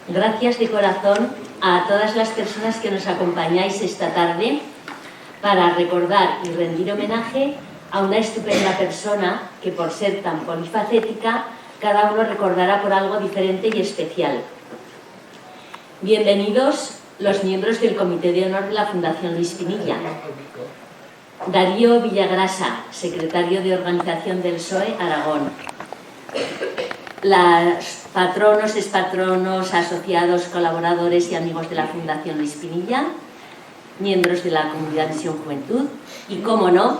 Gracias de corazón a todas las personas que nos acompañáis esta tarde para recordar y rendir homenaje a una estupenda persona que, por ser tan polifacética, cada uno recordará por algo diferente y especial. Bienvenidos los miembros del Comité de Honor de la Fundación Luis Pinilla. Darío Villagrasa, secretario de Organización del PSOE Aragón. Los patronos, expatronos, asociados, colaboradores y amigos de la Fundación Luis Pinilla, miembros de la Comunidad Visión Juventud y, como no,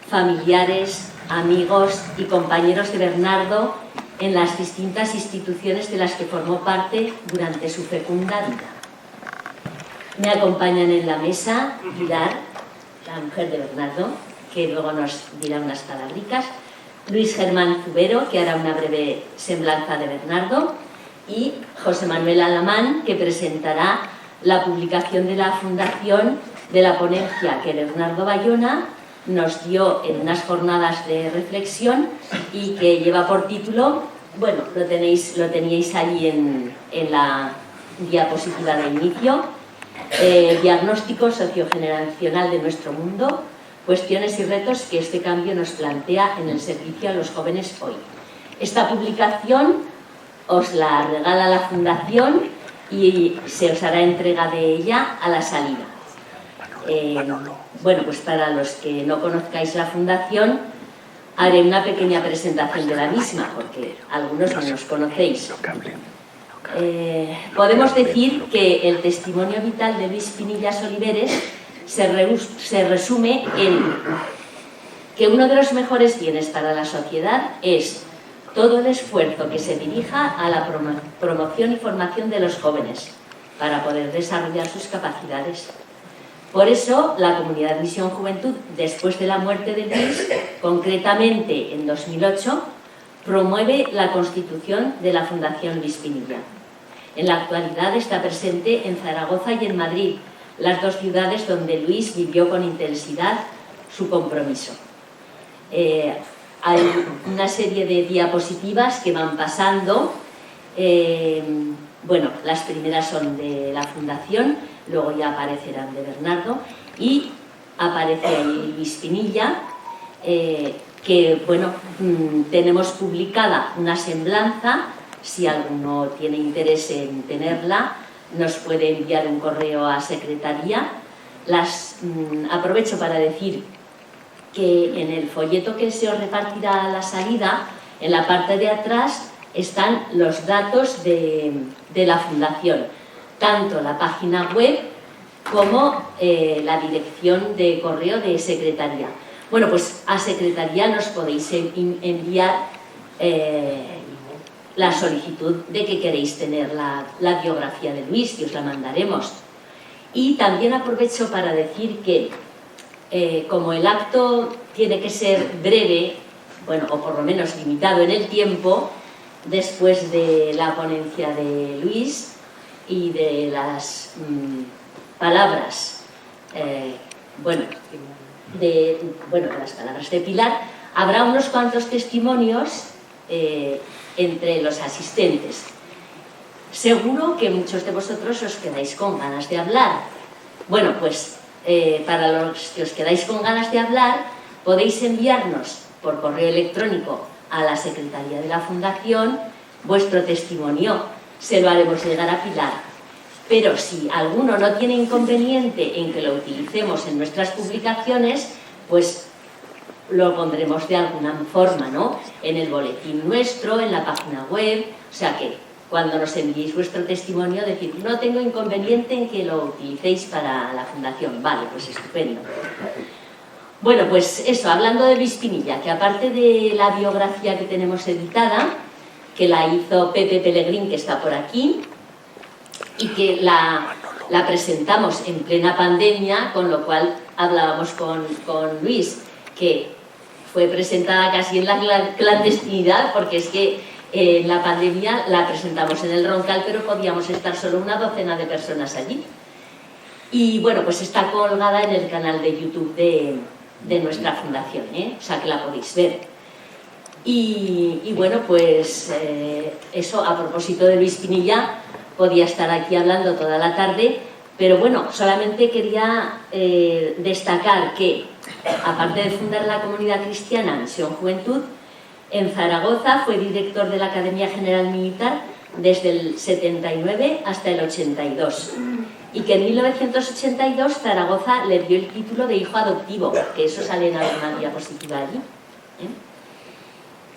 familiares, amigos y compañeros de Bernardo en las distintas instituciones de las que formó parte durante su fecunda vida. Me acompañan en la mesa Pilar, la mujer de Bernardo, que luego nos dirá unas palabricas, Luis Germán Zubero, que hará una breve semblanza de Bernardo, y José Manuel Alamán, que presentará la publicación de la Fundación de la ponencia que Bernardo Bayona nos dio en unas jornadas de reflexión y que lleva por título, bueno, lo teníais allí en la diapositiva de inicio, diagnóstico sociogeneracional de nuestro mundo, cuestiones y retos que este cambio nos plantea en el servicio a los jóvenes hoy. Esta publicación os la regala la Fundación y se os hará entrega de ella a la salida. Bueno, pues para los que no conozcáis la Fundación, haré una pequeña presentación de la misma, porque algunos no nos conocéis. Podemos decir que el testimonio vital de Luis Pinillas Oliveres se resume en que uno de los mejores bienes para la sociedad es todo el esfuerzo que se dirija a la promoción y formación de los jóvenes para poder desarrollar sus capacidades. Por eso, la Comunidad Visión Juventud, después de la muerte de Luis, concretamente en 2008, promueve la constitución de la Fundación Luis Pinilla. En la actualidad está presente en Zaragoza y en Madrid, las dos ciudades donde Luis vivió con intensidad su compromiso. Hay una serie de diapositivas que van pasando. Bueno, las primeras son de la Fundación, luego ya aparecerán de Bernardo, y aparece ahí Luis Pinilla, que, bueno, tenemos publicada una semblanza. Si alguno tiene interés en tenerla, nos puede enviar un correo a secretaría. Aprovecho para decir que en el folleto que se os repartirá a la salida, en la parte de atrás están los datos de la Fundación, tanto la página web como la dirección de correo de secretaría. Bueno, pues a secretaría nos podéis enviar la solicitud de que queréis tener la biografía de Luis, que os la mandaremos. Y también aprovecho para decir que como el acto tiene que ser breve, bueno, o por lo menos limitado en el tiempo, después de la ponencia de Luis y de las palabras, de las palabras de Pilar, habrá unos cuantos testimonios entre los asistentes. Seguro que muchos de vosotros os quedáis con ganas de hablar. Bueno, pues para los que os quedáis con ganas de hablar, podéis enviarnos por correo electrónico a la Secretaría de la Fundación vuestro testimonio. Se lo haremos llegar a Pilar. Pero si alguno no tiene inconveniente en que lo utilicemos en nuestras publicaciones, pues lo pondremos de alguna forma, ¿no? En el boletín nuestro, en la página web. O sea que cuando nos enviéis vuestro testimonio, decir, no tengo inconveniente en que lo utilicéis para la Fundación. Vale, pues estupendo. Bueno, pues eso, hablando de Luis Pinilla, que aparte de la biografía que tenemos editada, que la hizo Pepe Pellegrín, que está por aquí, y que la presentamos en plena pandemia, con lo cual hablábamos con Luis, que fue presentada casi en la clandestinidad, porque es que en la pandemia la presentamos en el Roncal, pero podíamos estar solo una docena de personas allí. Y bueno, pues está colgada en el canal de YouTube de nuestra fundación, o sea que la podéis ver. Y bueno, pues eso, a propósito de Luis Pinilla, podía estar aquí hablando toda la tarde, pero bueno, solamente quería destacar que, aparte de fundar la comunidad cristiana Misión Juventud, en Zaragoza fue director de la Academia General Militar desde el 79 hasta el 82, y que en 1982 Zaragoza le dio el título de hijo adoptivo, que eso sale en alguna diapositiva allí.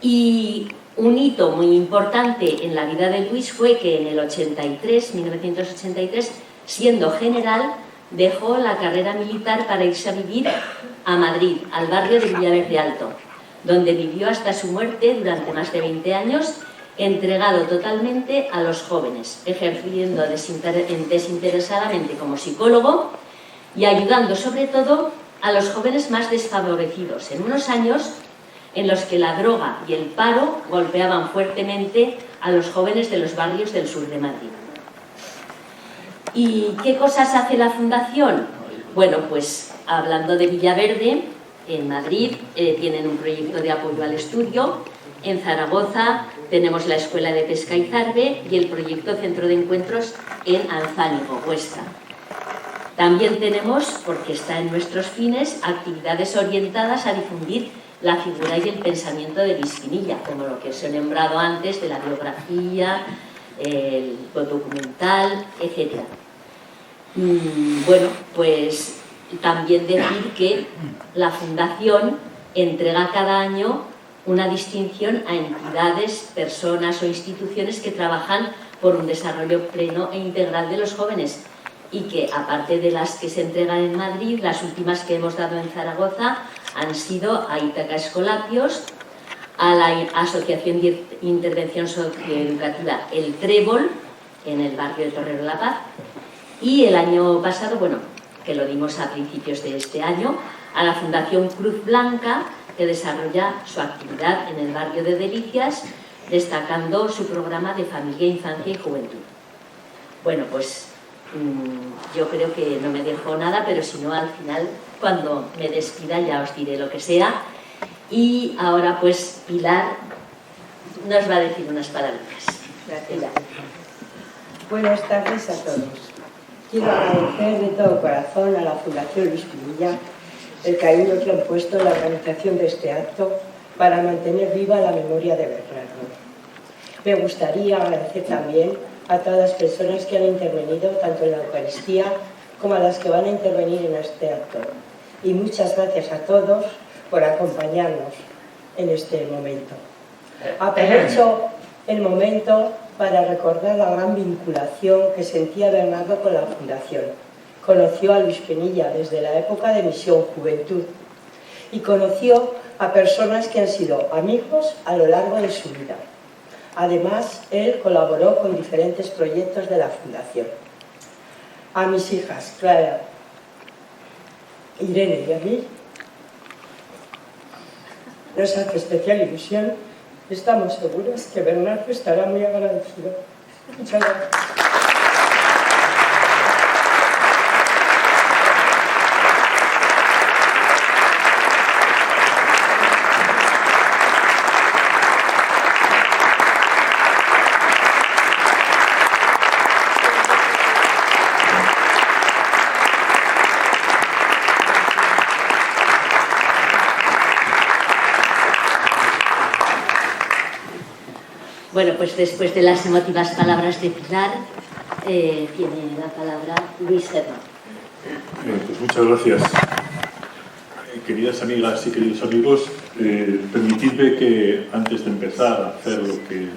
Y un hito muy importante en la vida de Luis fue que en el 1983, siendo general, dejó la carrera militar para irse a vivir a Madrid, al barrio de Villaverde Alto, donde vivió hasta su muerte durante más de 20 años, entregado totalmente a los jóvenes, ejerciendo desinteresadamente como psicólogo y ayudando sobre todo a los jóvenes más desfavorecidos, en unos años en los que la droga y el paro golpeaban fuertemente a los jóvenes de los barrios del sur de Madrid. ¿Y qué cosas hace la Fundación? Bueno, pues hablando de Villaverde, en Madrid tienen un proyecto de apoyo al estudio, en Zaragoza tenemos la Escuela de Pesca Izarbe y el proyecto Centro de Encuentros en Anzánigo, Huesca. También tenemos, porque está en nuestros fines, actividades orientadas a difundir la figura y el pensamiento de Luis Pinilla, como lo que os he nombrado antes de la biografía, el documental, etc. Bueno, pues también decir que la Fundación entrega cada año una distinción a entidades, personas o instituciones que trabajan por un desarrollo pleno e integral de los jóvenes, y que, aparte de las que se entregan en Madrid, las últimas que hemos dado en Zaragoza han sido a Ítaca Escolapios, a la Asociación de Intervención Socioeducativa El Trébol, en el barrio de Torrero La Paz, y el año pasado, bueno, que lo dimos a principios de este año, a la Fundación Cruz Blanca, que desarrolla su actividad en el barrio de Delicias, destacando su programa de familia, infancia y juventud. Bueno, pues yo creo que no me dejo nada, pero si no, al final, cuando me despida, ya os diré lo que sea. Y ahora, pues, Pilar nos va a decir unas palabritas. Gracias. Buenas tardes a todos. Quiero agradecer de todo corazón a la Fundación Luis Pinilla el cariño que han puesto en la organización de este acto para mantener viva la memoria de Bernardo. Me gustaría agradecer también a todas las personas que han intervenido tanto en la Eucaristía como a las que van a intervenir en este acto. Y muchas gracias a todos por acompañarnos en este momento. Aprovecho el momento para recordar la gran vinculación que sentía Bernardo con la Fundación. Conoció a Luis Pinilla desde la época de Misión Juventud y conoció a personas que han sido amigos a lo largo de su vida. Además, él colaboró con diferentes proyectos de la Fundación. A mis hijas, Clara, Irene y a mí, nos hace especial ilusión. Estamos seguros que Bernardo estará muy agradecido. Muchas gracias. Bueno, pues después de las emotivas palabras de Pilar, tiene la palabra Luis Germán. Pues muchas gracias. Queridas amigas y queridos amigos, permitidme que antes de empezar a hacer lo que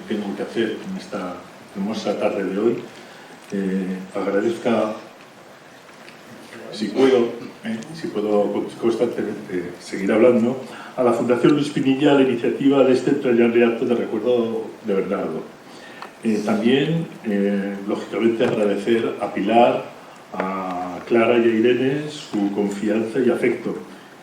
tengo que hacer en esta hermosa tarde de hoy, agradezca, si puedo constantemente seguir hablando, a la Fundación Luis Pinilla la iniciativa de este entrañable acto de recuerdo de Bernardo. También, lógicamente, agradecer a Pilar, a Clara y a Irene su confianza y afecto,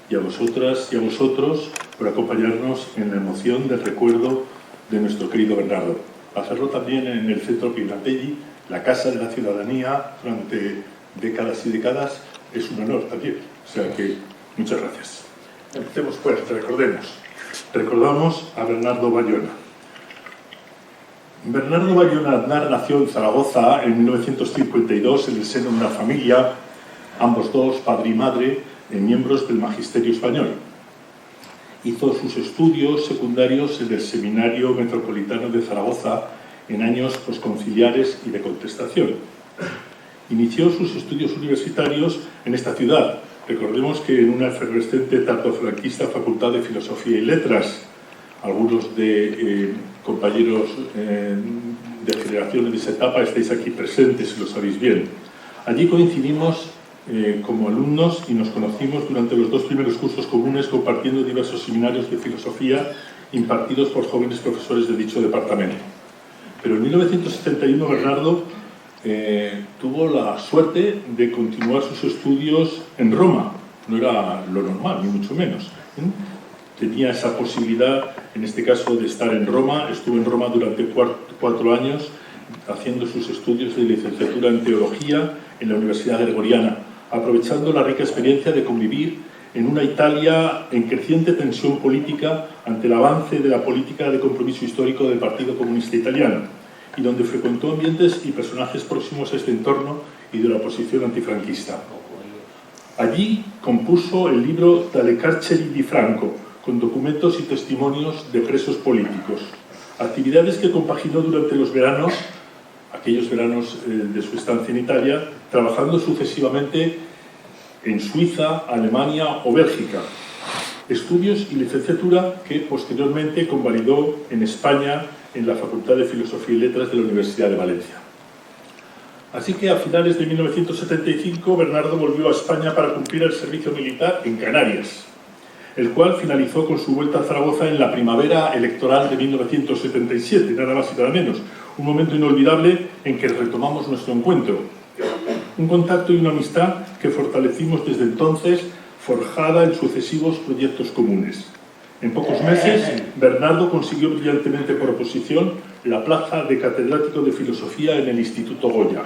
y a vosotras y a vosotros por acompañarnos en la emoción del recuerdo de nuestro querido Bernardo. Hacerlo también en el Centro Pignatelli, la Casa de la Ciudadanía, durante décadas y décadas, es un honor también. O sea que, muchas gracias. Empecemos pues, recordamos a Bernardo Bayona. Bernardo Bayona Aznar nació en Zaragoza en 1952 en el seno de una familia, ambos dos, padre y madre, miembros del magisterio español. Hizo sus estudios secundarios en el Seminario Metropolitano de Zaragoza en años posconciliares y de contestación. Inició sus estudios universitarios en esta ciudad. Recordemos que en una efervescente tardofranquista Facultad de Filosofía y Letras, algunos de compañeros de generaciones de esa etapa estáis aquí presentes, si lo sabéis bien. Allí coincidimos como alumnos y nos conocimos durante los 2 primeros cursos comunes, compartiendo diversos seminarios de filosofía impartidos por jóvenes profesores de dicho departamento. Pero en 1971 Bernardo tuvo la suerte de continuar sus estudios en Roma. No era lo normal, ni mucho menos. Tenía esa posibilidad, en este caso, de estar en Roma. Estuvo en Roma durante 4 años haciendo sus estudios de licenciatura en Teología en la Universidad Gregoriana, aprovechando la rica experiencia de convivir en una Italia en creciente tensión política ante el avance de la política de compromiso histórico del Partido Comunista Italiano, y donde frecuentó ambientes y personajes próximos a este entorno y de la oposición antifranquista. Allí compuso el libro Dalle carceri di Franco, con documentos y testimonios de presos políticos, actividades que compaginó durante los veranos, aquellos veranos de su estancia en Italia, trabajando sucesivamente en Suiza, Alemania o Bélgica. Estudios y licenciatura que posteriormente convalidó en España en la Facultad de Filosofía y Letras de la Universidad de Valencia. Así que a finales de 1975 Bernardo volvió a España para cumplir el servicio militar en Canarias, el cual finalizó con su vuelta a Zaragoza en la primavera electoral de 1977, nada más y nada menos, un momento inolvidable en que retomamos nuestro encuentro. Un contacto y una amistad que fortalecimos desde entonces, forjada en sucesivos proyectos comunes. En pocos meses, Bernardo consiguió brillantemente por oposición la plaza de catedrático de Filosofía en el Instituto Goya.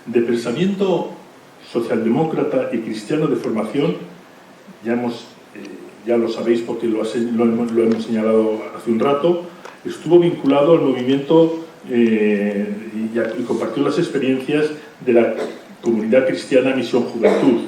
De pensamiento socialdemócrata y cristiano de formación, ya lo sabéis porque lo hemos señalado hace un rato, estuvo vinculado al movimiento y compartió las experiencias de la comunidad cristiana Misión Juventud.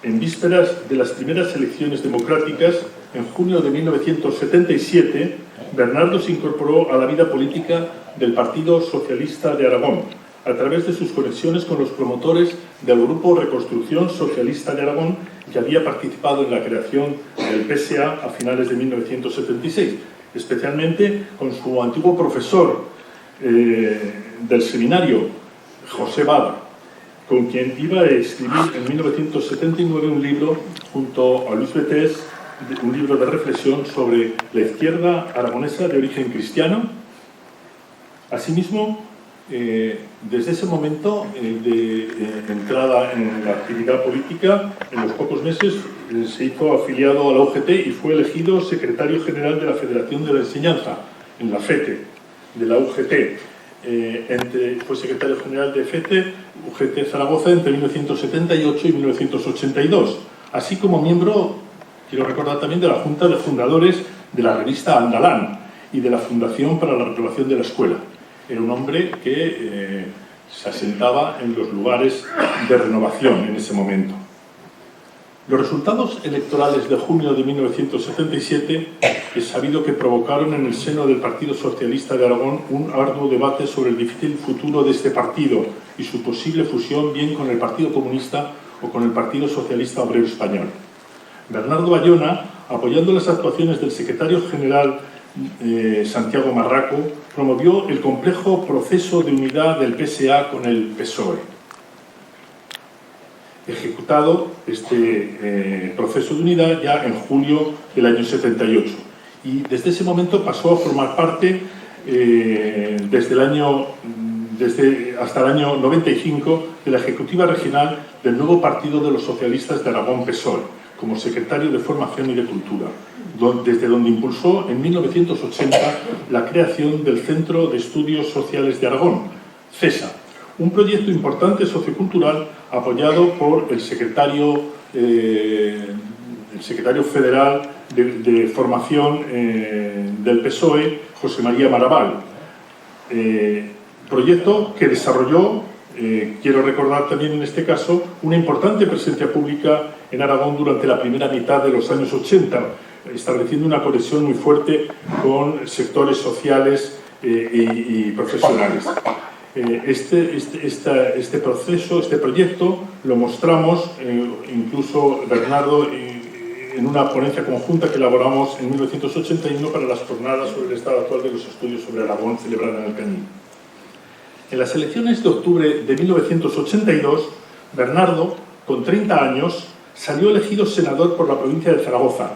En vísperas de las primeras elecciones democráticas, en junio de 1977, Bernardo se incorporó a la vida política del Partido Socialista de Aragón, a través de sus conexiones con los promotores del Grupo Reconstrucción Socialista de Aragón, que había participado en la creación del PSA a finales de 1976, especialmente con su antiguo profesor del seminario, José Bada, con quien iba a escribir en 1979 un libro junto a Luis Betés, un libro de reflexión sobre la izquierda aragonesa de origen cristiano. Asimismo, desde ese momento de entrada en la actividad política, en los pocos meses se hizo afiliado a la UGT y fue elegido secretario general de la Federación de la Enseñanza, en la FETE, de la UGT. Fue secretario general de FETE, UGT Zaragoza, entre 1978 y 1982, así como miembro, quiero recordar también, de la Junta de Fundadores de la revista Andalán y de la Fundación para la Renovación de la Escuela. Era un hombre que se asentaba en los lugares de renovación en ese momento. Los resultados electorales de junio de 1977 es sabido que provocaron en el seno del Partido Socialista de Aragón un arduo debate sobre el difícil futuro de este partido y su posible fusión bien con el Partido Comunista o con el Partido Socialista Obrero Español. Bernardo Bayona, apoyando las actuaciones del secretario general Santiago Marraco, promovió el complejo proceso de unidad del PSA con el PSOE. Ejecutado este proceso de unidad ya en julio del año 78, y desde ese momento pasó a formar parte hasta el año 95 de la ejecutiva regional del nuevo Partido de los Socialistas de Aragón PSOE, como secretario de Formación y de Cultura, desde donde impulsó en 1980 la creación del Centro de Estudios Sociales de Aragón, CESA, un proyecto importante sociocultural apoyado por el secretario el secretario federal de formación del PSOE, José María Marabal. Proyecto que desarrolló, quiero recordar también en este caso, una importante presencia pública en Aragón durante la primera mitad de los años 80, estableciendo una conexión muy fuerte con sectores sociales y profesionales. Este proceso, este proyecto, lo mostramos, incluso Bernardo, en una ponencia conjunta que elaboramos en 1981 para las jornadas sobre el estado actual de los estudios sobre Aragón, celebrada en Alcañiz. En las elecciones de octubre de 1982, Bernardo, con 30 años, salió elegido senador por la provincia de Zaragoza.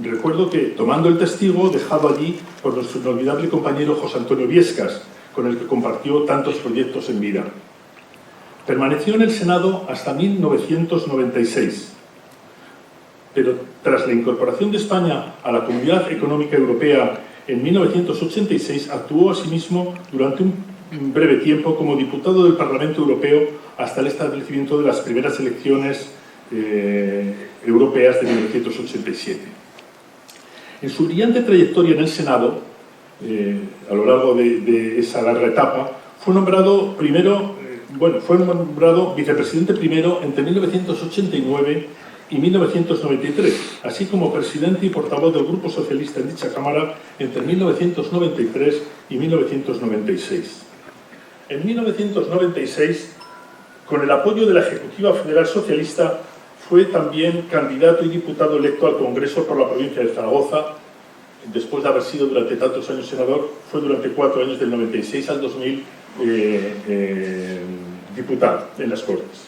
Recuerdo que, tomando el testigo dejado allí por nuestro inolvidable compañero José Antonio Viescas, con el que compartió tantos proyectos en vida. Permaneció en el Senado hasta 1996, pero tras la incorporación de España a la Comunidad Económica Europea en 1986, actuó asimismo durante un breve tiempo como diputado del Parlamento Europeo hasta el establecimiento de las primeras elecciones europeas de 1987. En su brillante trayectoria en el Senado, a lo largo de esa larga etapa, fue nombrado vicepresidente primero entre 1989 y 1993, así como presidente y portavoz del Grupo Socialista en dicha Cámara entre 1993 y 1996. En 1996, con el apoyo de la Ejecutiva Federal Socialista, fue también candidato y diputado electo al Congreso por la provincia de Zaragoza. Después de haber sido durante tantos años senador, fue durante 4 años, del 96 al 2000, diputado en las Cortes.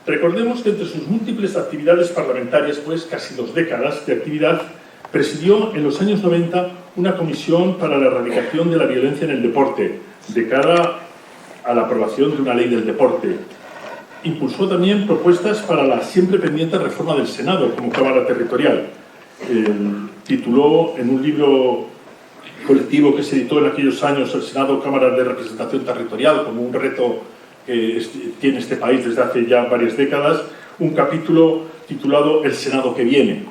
Recordemos que entre sus múltiples actividades parlamentarias, pues casi 2 décadas de actividad, presidió en los años 90 una comisión para la erradicación de la violencia en el deporte, de cara a la aprobación de una ley del deporte. Impulsó también propuestas para la siempre pendiente reforma del Senado como Cámara Territorial. Tituló en un libro colectivo que se editó en aquellos años, El Senado, Cámara de Representación Territorial, como un reto que tiene este país desde hace ya varias décadas, un capítulo titulado El Senado que viene.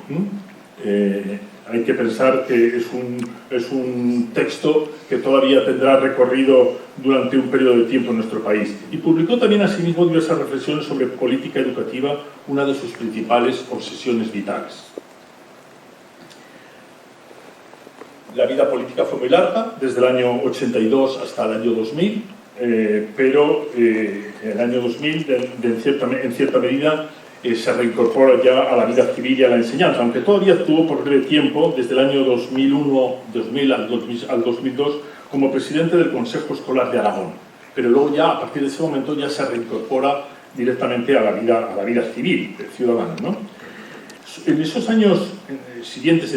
Hay que pensar que es un texto que todavía tendrá recorrido durante un periodo de tiempo en nuestro país. Y publicó también asimismo diversas reflexiones sobre política educativa, una de sus principales obsesiones vitales. La vida política fue muy larga, desde el año 82 hasta el año 2000, pero en el año 2000, en cierta medida, se reincorpora ya a la vida civil y a la enseñanza, aunque todavía estuvo por breve tiempo, desde el año 2001 al 2002, como presidente del Consejo Escolar de Aragón. Pero luego ya, a partir de ese momento, ya se reincorpora directamente a la vida civil, ciudadana, ¿no? En esos años siguientes,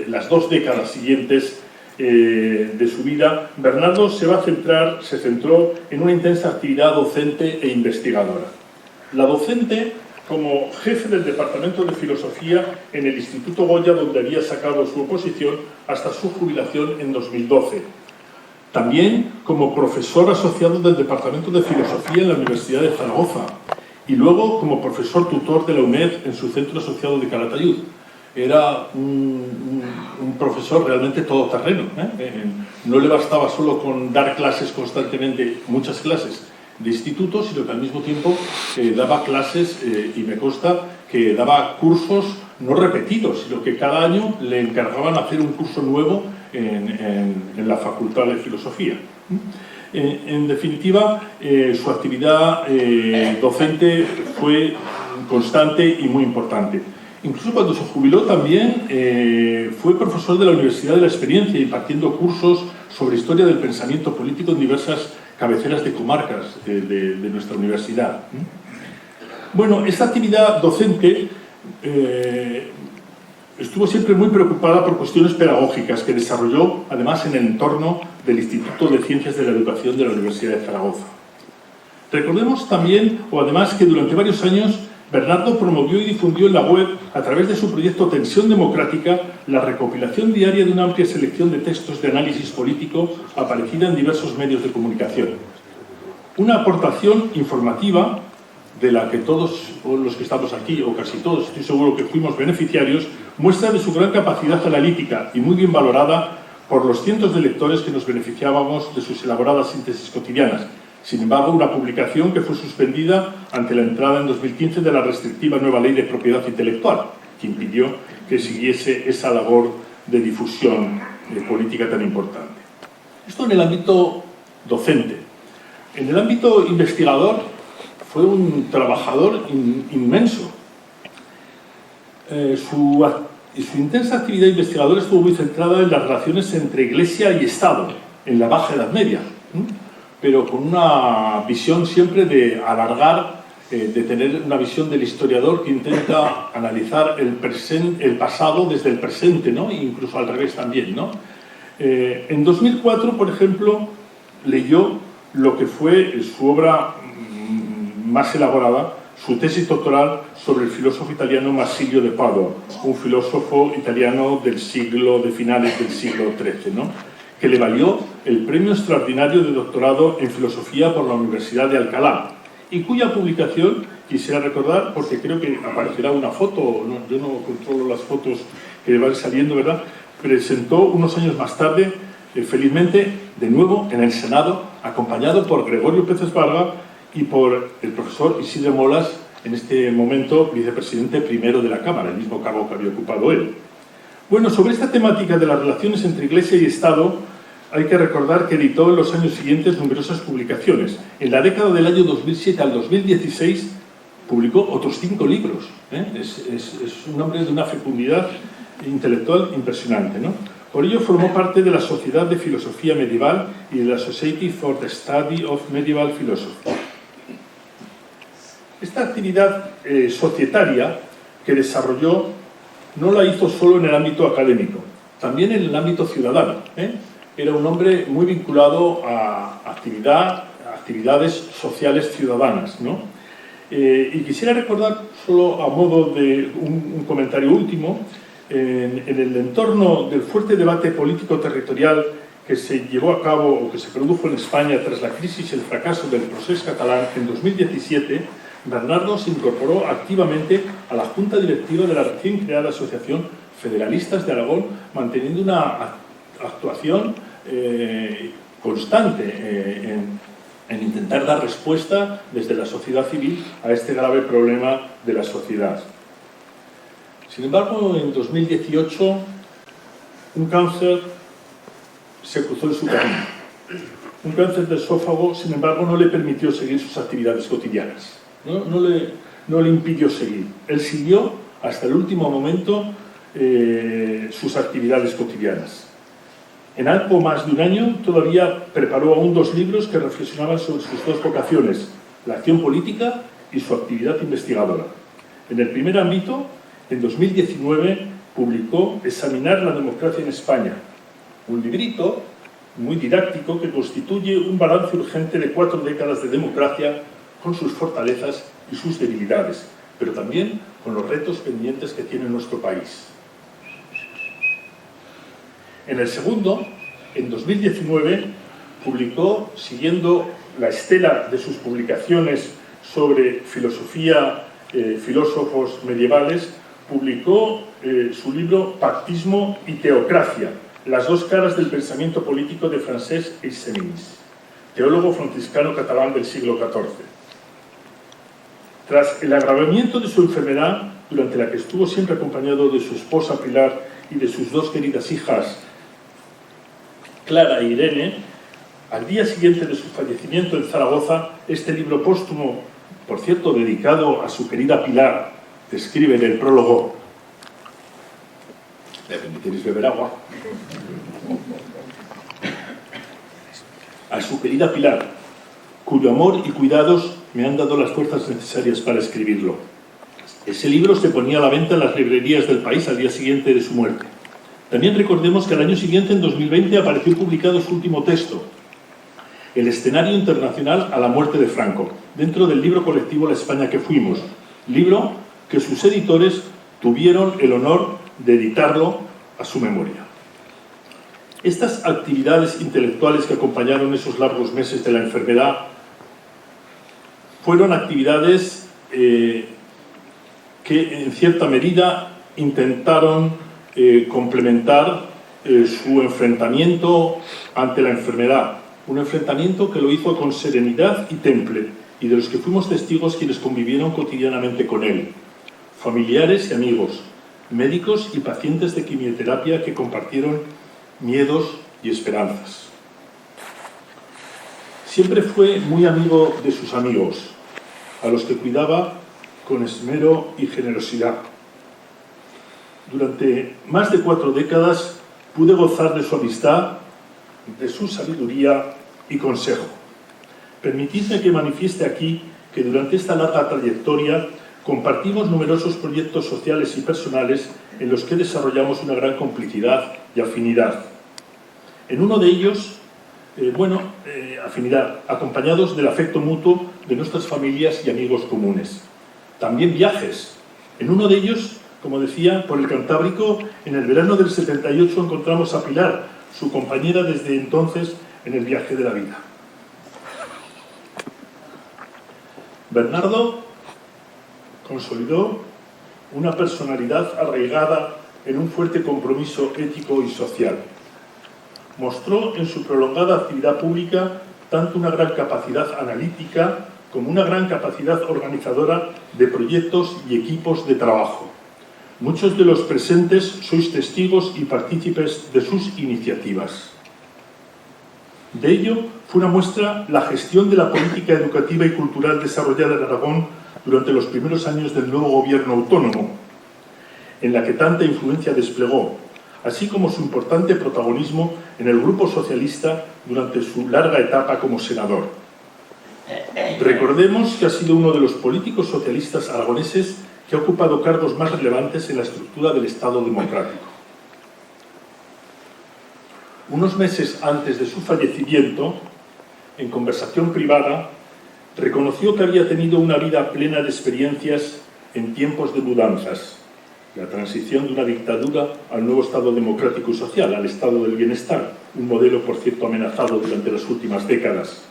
las 2 décadas siguientes de su vida, Bernardo se centró en una intensa actividad docente e investigadora. La docente como jefe del Departamento de Filosofía en el Instituto Goya, donde había sacado su oposición hasta su jubilación en 2012. También como profesor asociado del Departamento de Filosofía en la Universidad de Zaragoza y luego como profesor tutor de la UNED en su centro asociado de Calatayud. Era un profesor realmente todoterreno, No le bastaba solo con dar clases constantemente, muchas clases de instituto, sino que al mismo tiempo daba clases, y me consta que daba cursos no repetidos, sino que cada año le encargaban hacer un curso nuevo en la Facultad de Filosofía. En definitiva, su actividad docente fue constante y muy importante. Incluso cuando se jubiló también fue profesor de la Universidad de la Experiencia, impartiendo cursos sobre historia del pensamiento político en diversas cabeceras de comarcas de nuestra universidad. Bueno, esta actividad docente estuvo siempre muy preocupada por cuestiones pedagógicas que desarrolló además en el entorno del Instituto de Ciencias de la Educación de la Universidad de Zaragoza. Recordemos también, además, que durante varios años Bernardo promovió y difundió en la web, a través de su proyecto Tensión Democrática, la recopilación diaria de una amplia selección de textos de análisis político aparecida en diversos medios de comunicación. Una aportación informativa de la que todos los que estamos aquí, o casi todos, estoy seguro que fuimos beneficiarios, muestra de su gran capacidad analítica y muy bien valorada por los cientos de lectores que nos beneficiábamos de sus elaboradas síntesis cotidianas. Sin embargo, una publicación que fue suspendida ante la entrada en 2015 de la restrictiva nueva ley de propiedad intelectual, que impidió que siguiese esa labor de difusión política tan importante. Esto en el ámbito docente. En el ámbito investigador fue un trabajador inmenso. Su intensa actividad investigadora estuvo muy centrada en las relaciones entre Iglesia y Estado, en la Baja Edad Media, pero con una visión siempre de alargar, de tener una visión del historiador que intenta analizar el pasado desde el presente, ¿no? E incluso al revés también, ¿no? En 2004, por ejemplo, leyó lo que fue su obra más elaborada, su tesis doctoral sobre el filósofo italiano Marsilio de Padua, un filósofo italiano de finales del siglo XIII, ¿no? Que le valió el premio extraordinario de doctorado en filosofía por la Universidad de Alcalá, y cuya publicación quisiera recordar, porque creo que aparecerá una foto, ¿no? Yo no controlo las fotos que van saliendo, ¿verdad? Presentó unos años más tarde, felizmente, de nuevo en el Senado, acompañado por Gregorio Pérez Varga y por el profesor Isidro Molas, en este momento vicepresidente primero de la Cámara, el mismo cargo que había ocupado él. Bueno, sobre esta temática de las relaciones entre Iglesia y Estado, hay que recordar que editó en los años siguientes numerosas publicaciones. En la década del año 2007 al 2016 publicó otros 5 libros. Es un hombre de una fecundidad intelectual impresionante, ¿no? Por ello formó parte de la Sociedad de Filosofía Medieval y de la Society for the Study of Medieval Philosophy. Esta actividad societaria que desarrolló no la hizo solo en el ámbito académico, también en el ámbito ciudadano. Era un hombre muy vinculado a actividades sociales ciudadanas, ¿no? Y quisiera recordar, solo a modo de un comentario último, en el entorno del fuerte debate político-territorial que se llevó a cabo o que se produjo en España tras la crisis y el fracaso del procés catalán en 2017, Bernardo se incorporó activamente a la junta directiva de la recién creada Asociación Federalistas de Aragón, manteniendo una actuación constante en intentar dar respuesta desde la sociedad civil a este grave problema de la sociedad. Sin embargo, en 2018, un cáncer se cruzó en su camino. Un cáncer de esófago, sin embargo, no le permitió seguir sus actividades cotidianas. No le impidió seguir. Él siguió hasta el último momento sus actividades cotidianas. En algo más de un año, todavía preparó aún 2 libros que reflexionaban sobre sus 2 vocaciones, la acción política y su actividad investigadora. En el primer ámbito, en 2019, publicó Examinar la democracia en España, un librito muy didáctico que constituye un balance urgente de 4 décadas de democracia con sus fortalezas y sus debilidades, pero también con los retos pendientes que tiene nuestro país. En el segundo, en 2019, publicó, siguiendo la estela de sus publicaciones sobre filosofía, filósofos medievales, publicó su libro Pactismo y Teocracia, las 2 caras del pensamiento político de Francesc Eisemenis, teólogo franciscano catalán del siglo XIV. Tras el agravamiento de su enfermedad, durante la que estuvo siempre acompañado de su esposa Pilar y de sus 2 queridas hijas, Clara e Irene, al día siguiente de su fallecimiento en Zaragoza, este libro póstumo, por cierto, dedicado a su querida Pilar, describe en el prólogo. ¿Me permitiréis beber agua? A su querida Pilar, cuyo amor y cuidados me han dado las fuerzas necesarias para escribirlo. Ese libro se ponía a la venta en las librerías del país al día siguiente de su muerte. También recordemos que al año siguiente, en 2020, apareció publicado su último texto, El escenario internacional a la muerte de Franco, dentro del libro colectivo La España que fuimos, libro que sus editores tuvieron el honor de editarlo a su memoria. Estas actividades intelectuales que acompañaron esos largos meses de la enfermedad fueron actividades que en cierta medida intentaron complementar su enfrentamiento ante la enfermedad, un enfrentamiento que lo hizo con serenidad y temple, y de los que fuimos testigos quienes convivieron cotidianamente con él, familiares y amigos, médicos y pacientes de quimioterapia que compartieron miedos y esperanzas. Siempre fue muy amigo de sus amigos, a los que cuidaba con esmero y generosidad. Durante más de 4 décadas pude gozar de su amistad, de su sabiduría y consejo. Permitidme que manifieste aquí que durante esta larga trayectoria compartimos numerosos proyectos sociales y personales en los que desarrollamos una gran complicidad y afinidad. En uno de ellos, afinidad, acompañados del afecto mutuo de nuestras familias y amigos comunes. También viajes. En uno de ellos, como decía, por el Cantábrico, en el verano del 78 encontramos a Pilar, su compañera desde entonces en el viaje de la vida. Bernardo consolidó una personalidad arraigada en un fuerte compromiso ético y social. Mostró en su prolongada actividad pública tanto una gran capacidad analítica como una gran capacidad organizadora de proyectos y equipos de trabajo. Muchos de los presentes sois testigos y partícipes de sus iniciativas. De ello fue una muestra la gestión de la política educativa y cultural desarrollada en Aragón durante los primeros años del nuevo gobierno autónomo, en la que tanta influencia desplegó, así como su importante protagonismo en el Grupo Socialista durante su larga etapa como senador. Recordemos que ha sido uno de los políticos socialistas aragoneses que ha ocupado cargos más relevantes en la estructura del Estado democrático. Unos meses antes de su fallecimiento, en conversación privada, reconoció que había tenido una vida plena de experiencias en tiempos de mudanzas, la transición de una dictadura al nuevo Estado democrático y social, al Estado del bienestar, un modelo, por cierto, amenazado durante las últimas décadas.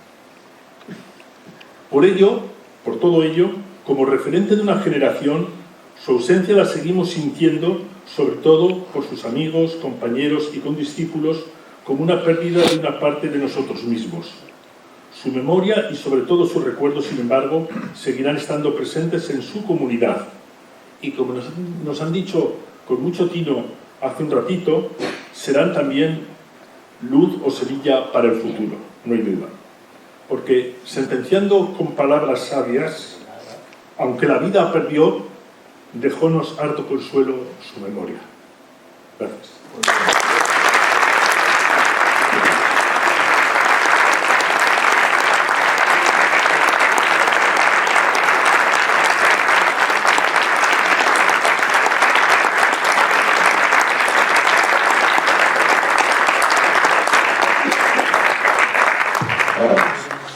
Por todo ello, como referente de una generación, su ausencia la seguimos sintiendo, sobre todo por sus amigos, compañeros y condiscípulos, como una pérdida de una parte de nosotros mismos. Su memoria y sobre todo sus recuerdos, sin embargo, seguirán estando presentes en su comunidad. Y como nos han dicho con mucho tino hace un ratito, serán también luz o semilla para el futuro, no hay duda. Porque, sentenciando con palabras sabias, aunque la vida perdió, dejónos harto consuelo su memoria. Gracias.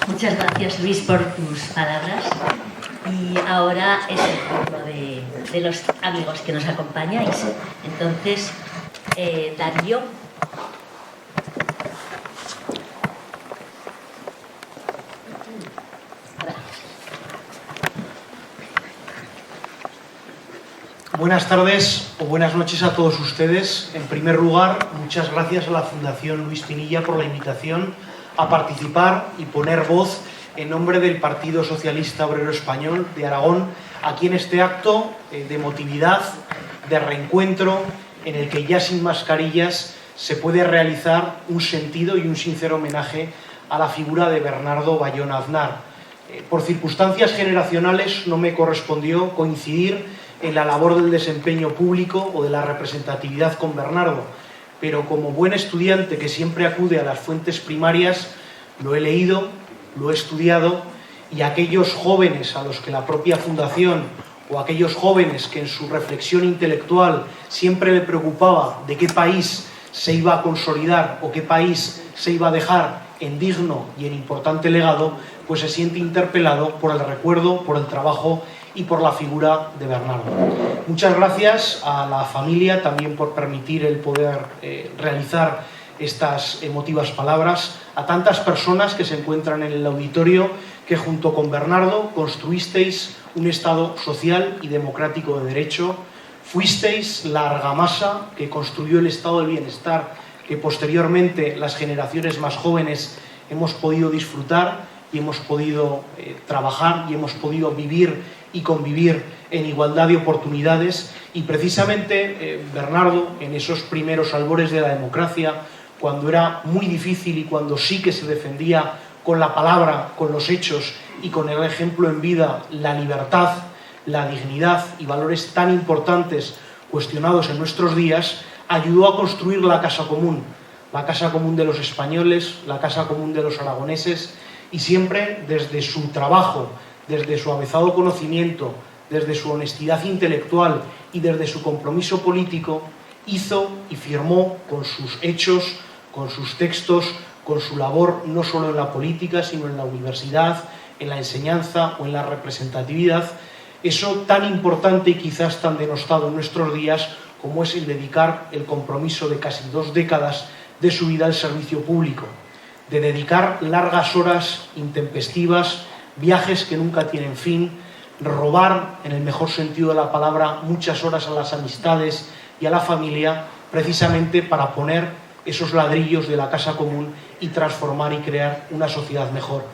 Muchas gracias, Luis, por tus palabras. Y ahora es el turno de los amigos que nos acompañáis. Entonces, Darío. Buenas tardes o buenas noches a todos ustedes. En primer lugar, muchas gracias a la Fundación Luis Pinilla por la invitación a participar y poner voz en nombre del Partido Socialista Obrero Español de Aragón aquí en este acto de emotividad, de reencuentro, en el que ya sin mascarillas se puede realizar un sentido y un sincero homenaje a la figura de Bernardo Bayona Aznar. Por circunstancias generacionales no me correspondió coincidir en la labor del desempeño público o de la representatividad con Bernardo, pero como buen estudiante que siempre acude a las fuentes primarias, lo he leído, lo he estudiado, y aquellos jóvenes a los que la propia Fundación o aquellos jóvenes que en su reflexión intelectual siempre le preocupaba de qué país se iba a consolidar o qué país se iba a dejar en digno y en importante legado, pues se siente interpelado por el recuerdo, por el trabajo y por la figura de Bernardo. Muchas gracias a la familia también por permitir el poder realizar estas emotivas palabras, a tantas personas que se encuentran en el auditorio que junto con Bernardo construisteis un Estado social y democrático de derecho, fuisteis la argamasa que construyó el Estado del bienestar que posteriormente las generaciones más jóvenes hemos podido disfrutar y hemos podido trabajar y hemos podido vivir y convivir en igualdad de oportunidades. Y precisamente Bernardo, en esos primeros albores de la democracia, cuando era muy difícil y cuando sí que se defendía con la palabra, con los hechos y con el ejemplo en vida, la libertad, la dignidad y valores tan importantes cuestionados en nuestros días, ayudó a construir la casa común de los españoles, la casa común de los aragoneses, y siempre desde su trabajo, desde su avezado conocimiento, desde su honestidad intelectual y desde su compromiso político, hizo y firmó con sus hechos, con sus textos, con su labor no solo en la política, sino en la universidad, en la enseñanza o en la representatividad, eso tan importante y quizás tan denostado en nuestros días como es el dedicar el compromiso de casi 2 décadas de su vida al servicio público, de dedicar largas horas intempestivas, viajes que nunca tienen fin, robar, en el mejor sentido de la palabra, muchas horas a las amistades y a la familia, precisamente para poner esos ladrillos de la casa común y transformar y crear una sociedad mejor.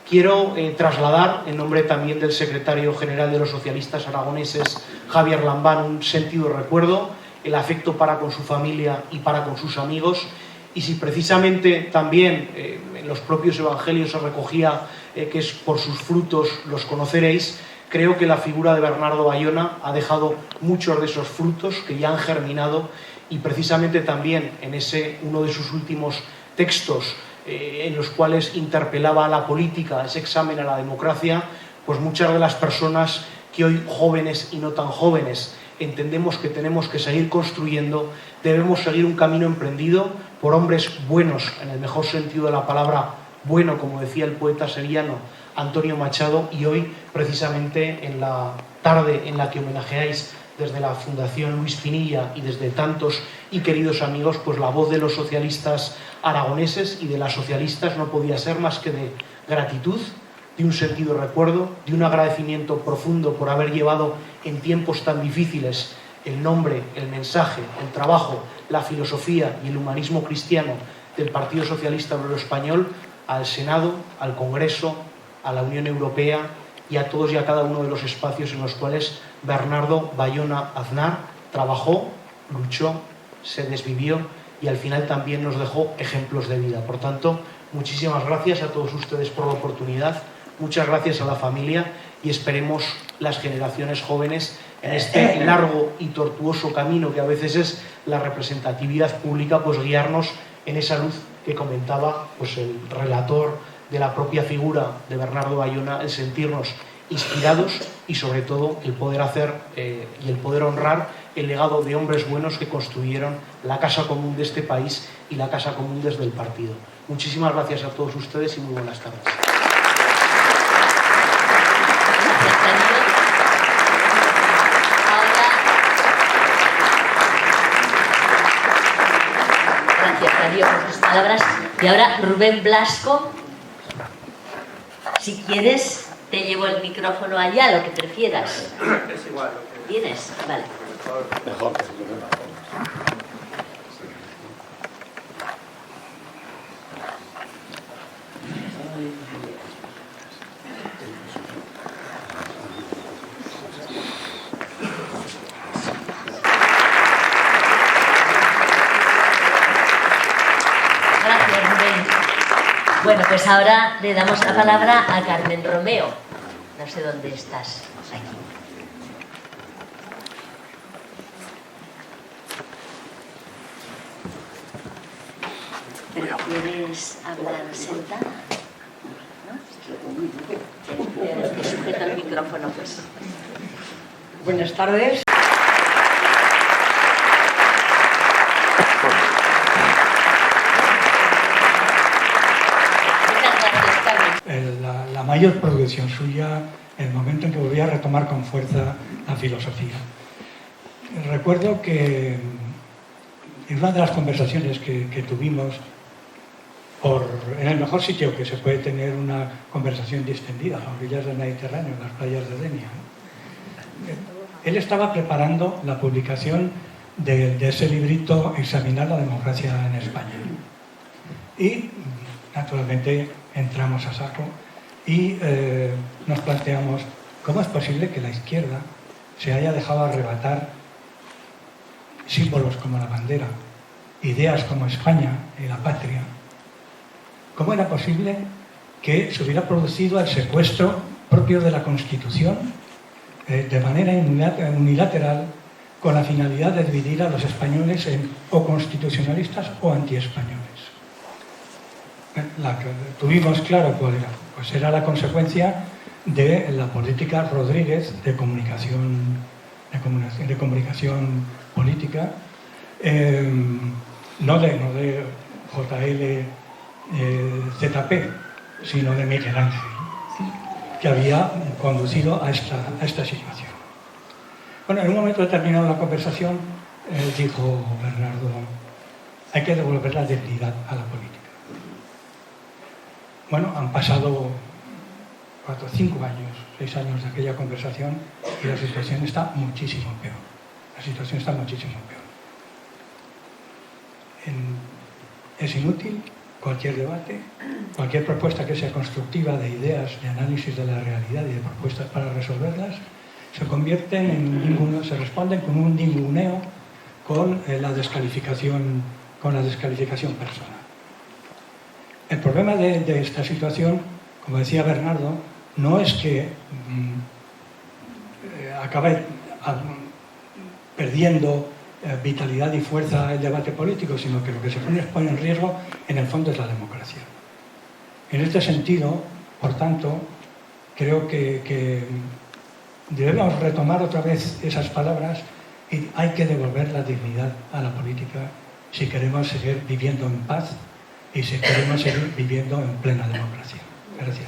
Quiero trasladar, en nombre también del secretario general de los socialistas aragoneses, Javier Lambán, un sentido recuerdo, el afecto para con su familia y para con sus amigos. Y si precisamente también en los propios evangelios se recogía que es por sus frutos los conoceréis, creo que la figura de Bernardo Bayona ha dejado muchos de esos frutos que ya han germinado, y precisamente también en uno de sus últimos textos en los cuales interpelaba a la política, ese examen a la democracia, pues muchas de las personas que hoy, jóvenes y no tan jóvenes, entendemos que tenemos que seguir construyendo, debemos seguir un camino emprendido por hombres buenos, en el mejor sentido de la palabra bueno, como decía el poeta sevillano Antonio Machado, y hoy, precisamente en la tarde en la que homenajeáis desde la Fundación Luis Pinilla y desde tantos y queridos amigos, pues la voz de los socialistas aragoneses y de las socialistas no podía ser más que de gratitud, de un sentido recuerdo, de un agradecimiento profundo por haber llevado en tiempos tan difíciles el nombre, el mensaje, el trabajo, la filosofía y el humanismo cristiano del Partido Socialista Obrero Español al Senado, al Congreso, a la Unión Europea y a todos y a cada uno de los espacios en los cuales Bernardo Bayona Aznar trabajó, luchó, se desvivió y al final también nos dejó ejemplos de vida. Por tanto, muchísimas gracias a todos ustedes por la oportunidad, muchas gracias a la familia, y esperemos las generaciones jóvenes en este largo y tortuoso camino que a veces es la representatividad pública, pues guiarnos en esa luz que comentaba pues el relator de la propia figura de Bernardo Bayona, el sentirnos inspirados y sobre todo el poder hacer y el poder honrar el legado de hombres buenos que construyeron la casa común de este país y la casa común desde el partido. Muchísimas gracias a todos ustedes y muy buenas tardes. Gracias, Darío, por tus palabras. Y ahora, Rubén Blasco, si quieres, te llevo el micrófono allá, lo que prefieras. Es igual. ¿Tienes? Vale. Mejor. Gracias, Rubén. Bueno, pues ahora le damos la palabra a Carmen Romeo. No sé dónde estás. Aquí. ¿Pero quieres hablar sentada? ¿No? Te sujeto el micrófono, pues. Buenas tardes. La mayor producción suya, el momento en que volví a retomar con fuerza la filosofía. Recuerdo que en una de las conversaciones que tuvimos, en el mejor sitio que se puede tener una conversación distendida, a orillas del Mediterráneo, en las playas de Denia. Él estaba preparando la publicación de ese librito, Examinar la democracia en España. Y, naturalmente, entramos a saco y nos planteamos cómo es posible que la izquierda se haya dejado arrebatar símbolos como la bandera, ideas como España y la patria. ¿Cómo era posible que se hubiera producido el secuestro propio de la Constitución de manera unilateral con la finalidad de dividir a los españoles en o constitucionalistas o antiespañoles? La que tuvimos claro cuál era, pues era la consecuencia de la política Rodríguez de comunicación política, no de JLZP, sino de Miguel Ángel, que había conducido a esta situación. Bueno, en un momento determinado de la conversación dijo Bernardo, hay que devolver la dignidad a la política. Bueno, han pasado 4, 5 años, 6 años de aquella conversación y la situación está muchísimo peor. La situación está muchísimo peor. Es inútil cualquier debate, cualquier propuesta que sea constructiva de ideas, de análisis de la realidad y de propuestas para resolverlas, se convierten en ninguno, se responden con un ninguneo con la descalificación personal. El problema de esta situación, como decía Bernardo, no es que acabe perdiendo vitalidad y fuerza el debate político, sino que lo que se pone en riesgo, en el fondo, es la democracia. En este sentido, por tanto, creo que debemos retomar otra vez esas palabras y hay que devolver la dignidad a la política si queremos seguir viviendo en paz y si queremos seguir viviendo en plena democracia. Gracias.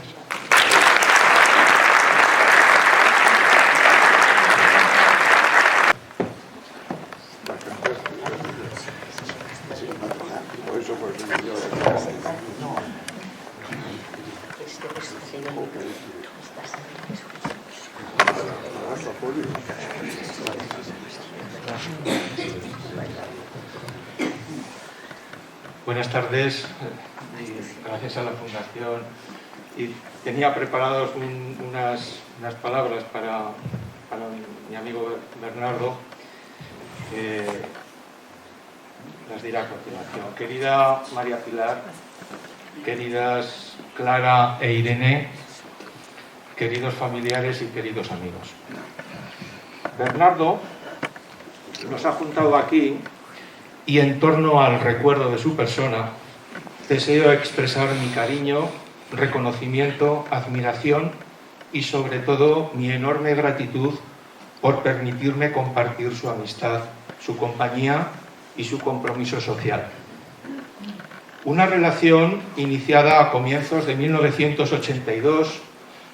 Buenas tardes, y gracias a la Fundación. Y tenía preparadas unas palabras para mi amigo Bernardo, las diré a continuación. Querida María Pilar, queridas Clara e Irene, queridos familiares y queridos amigos. Bernardo nos ha juntado aquí y en torno al recuerdo de su persona deseo expresar mi cariño, reconocimiento, admiración y sobre todo mi enorme gratitud por permitirme compartir su amistad, su compañía y su compromiso social. Una relación iniciada a comienzos de 1982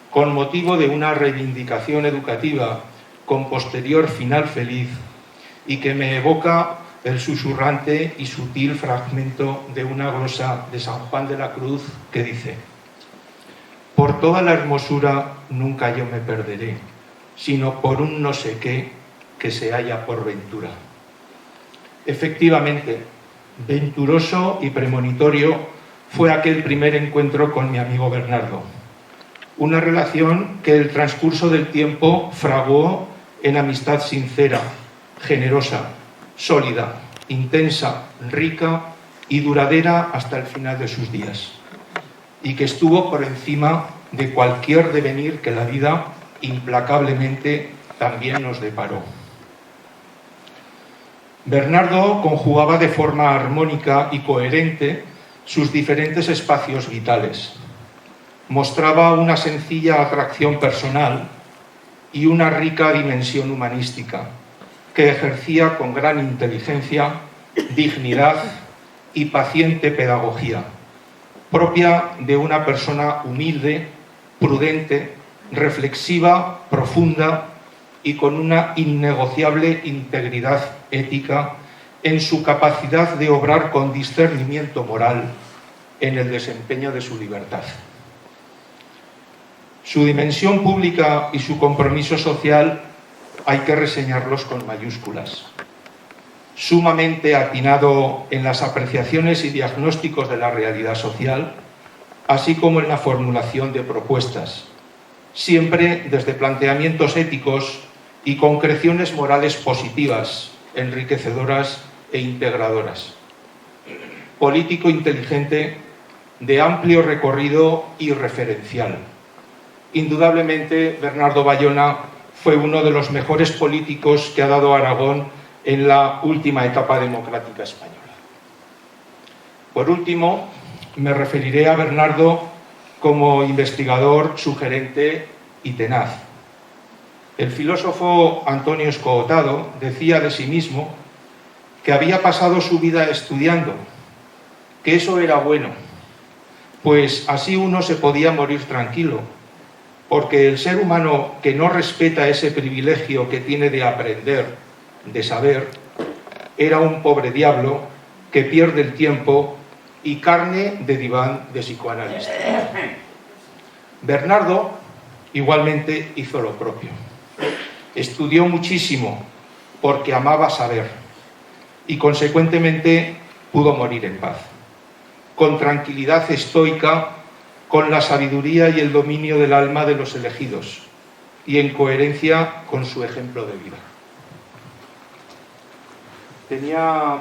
con motivo de una reivindicación educativa con posterior final feliz y que me evoca el susurrante y sutil fragmento de una glosa de San Juan de la Cruz que dice: por toda la hermosura nunca yo me perderé, sino por un no sé qué que se halla por ventura. Efectivamente, venturoso y premonitorio fue aquel primer encuentro con mi amigo Bernardo. Una relación que el transcurso del tiempo fraguó en amistad sincera, generosa, sólida, intensa, rica y duradera hasta el final de sus días, y que estuvo por encima de cualquier devenir que la vida implacablemente también nos deparó. Bernardo conjugaba de forma armónica y coherente sus diferentes espacios vitales. Mostraba una sencilla atracción personal y una rica dimensión humanística, que ejercía con gran inteligencia, dignidad y paciente pedagogía, propia de una persona humilde, prudente, reflexiva, profunda y con una innegociable integridad ética en su capacidad de obrar con discernimiento moral, en el desempeño de su libertad. Su dimensión pública y su compromiso social hay que reseñarlos con mayúsculas. Sumamente atinado en las apreciaciones y diagnósticos de la realidad social, así como en la formulación de propuestas, siempre desde planteamientos éticos y concreciones morales positivas, enriquecedoras e integradoras. Político inteligente, de amplio recorrido y referencial. Indudablemente, Bernardo Bayona fue uno de los mejores políticos que ha dado Aragón en la última etapa democrática española. Por último, me referiré a Bernardo como investigador sugerente y tenaz. El filósofo Antonio Escootado decía de sí mismo que había pasado su vida estudiando, que eso era bueno, pues así uno se podía morir tranquilo, porque el ser humano que no respeta ese privilegio que tiene de aprender, de saber, era un pobre diablo que pierde el tiempo y carne de diván de psicoanalista. Bernardo igualmente hizo lo propio. Estudió muchísimo porque amaba saber y consecuentemente pudo morir en paz, con tranquilidad estoica, con la sabiduría y el dominio del alma de los elegidos y en coherencia con su ejemplo de vida. Tenía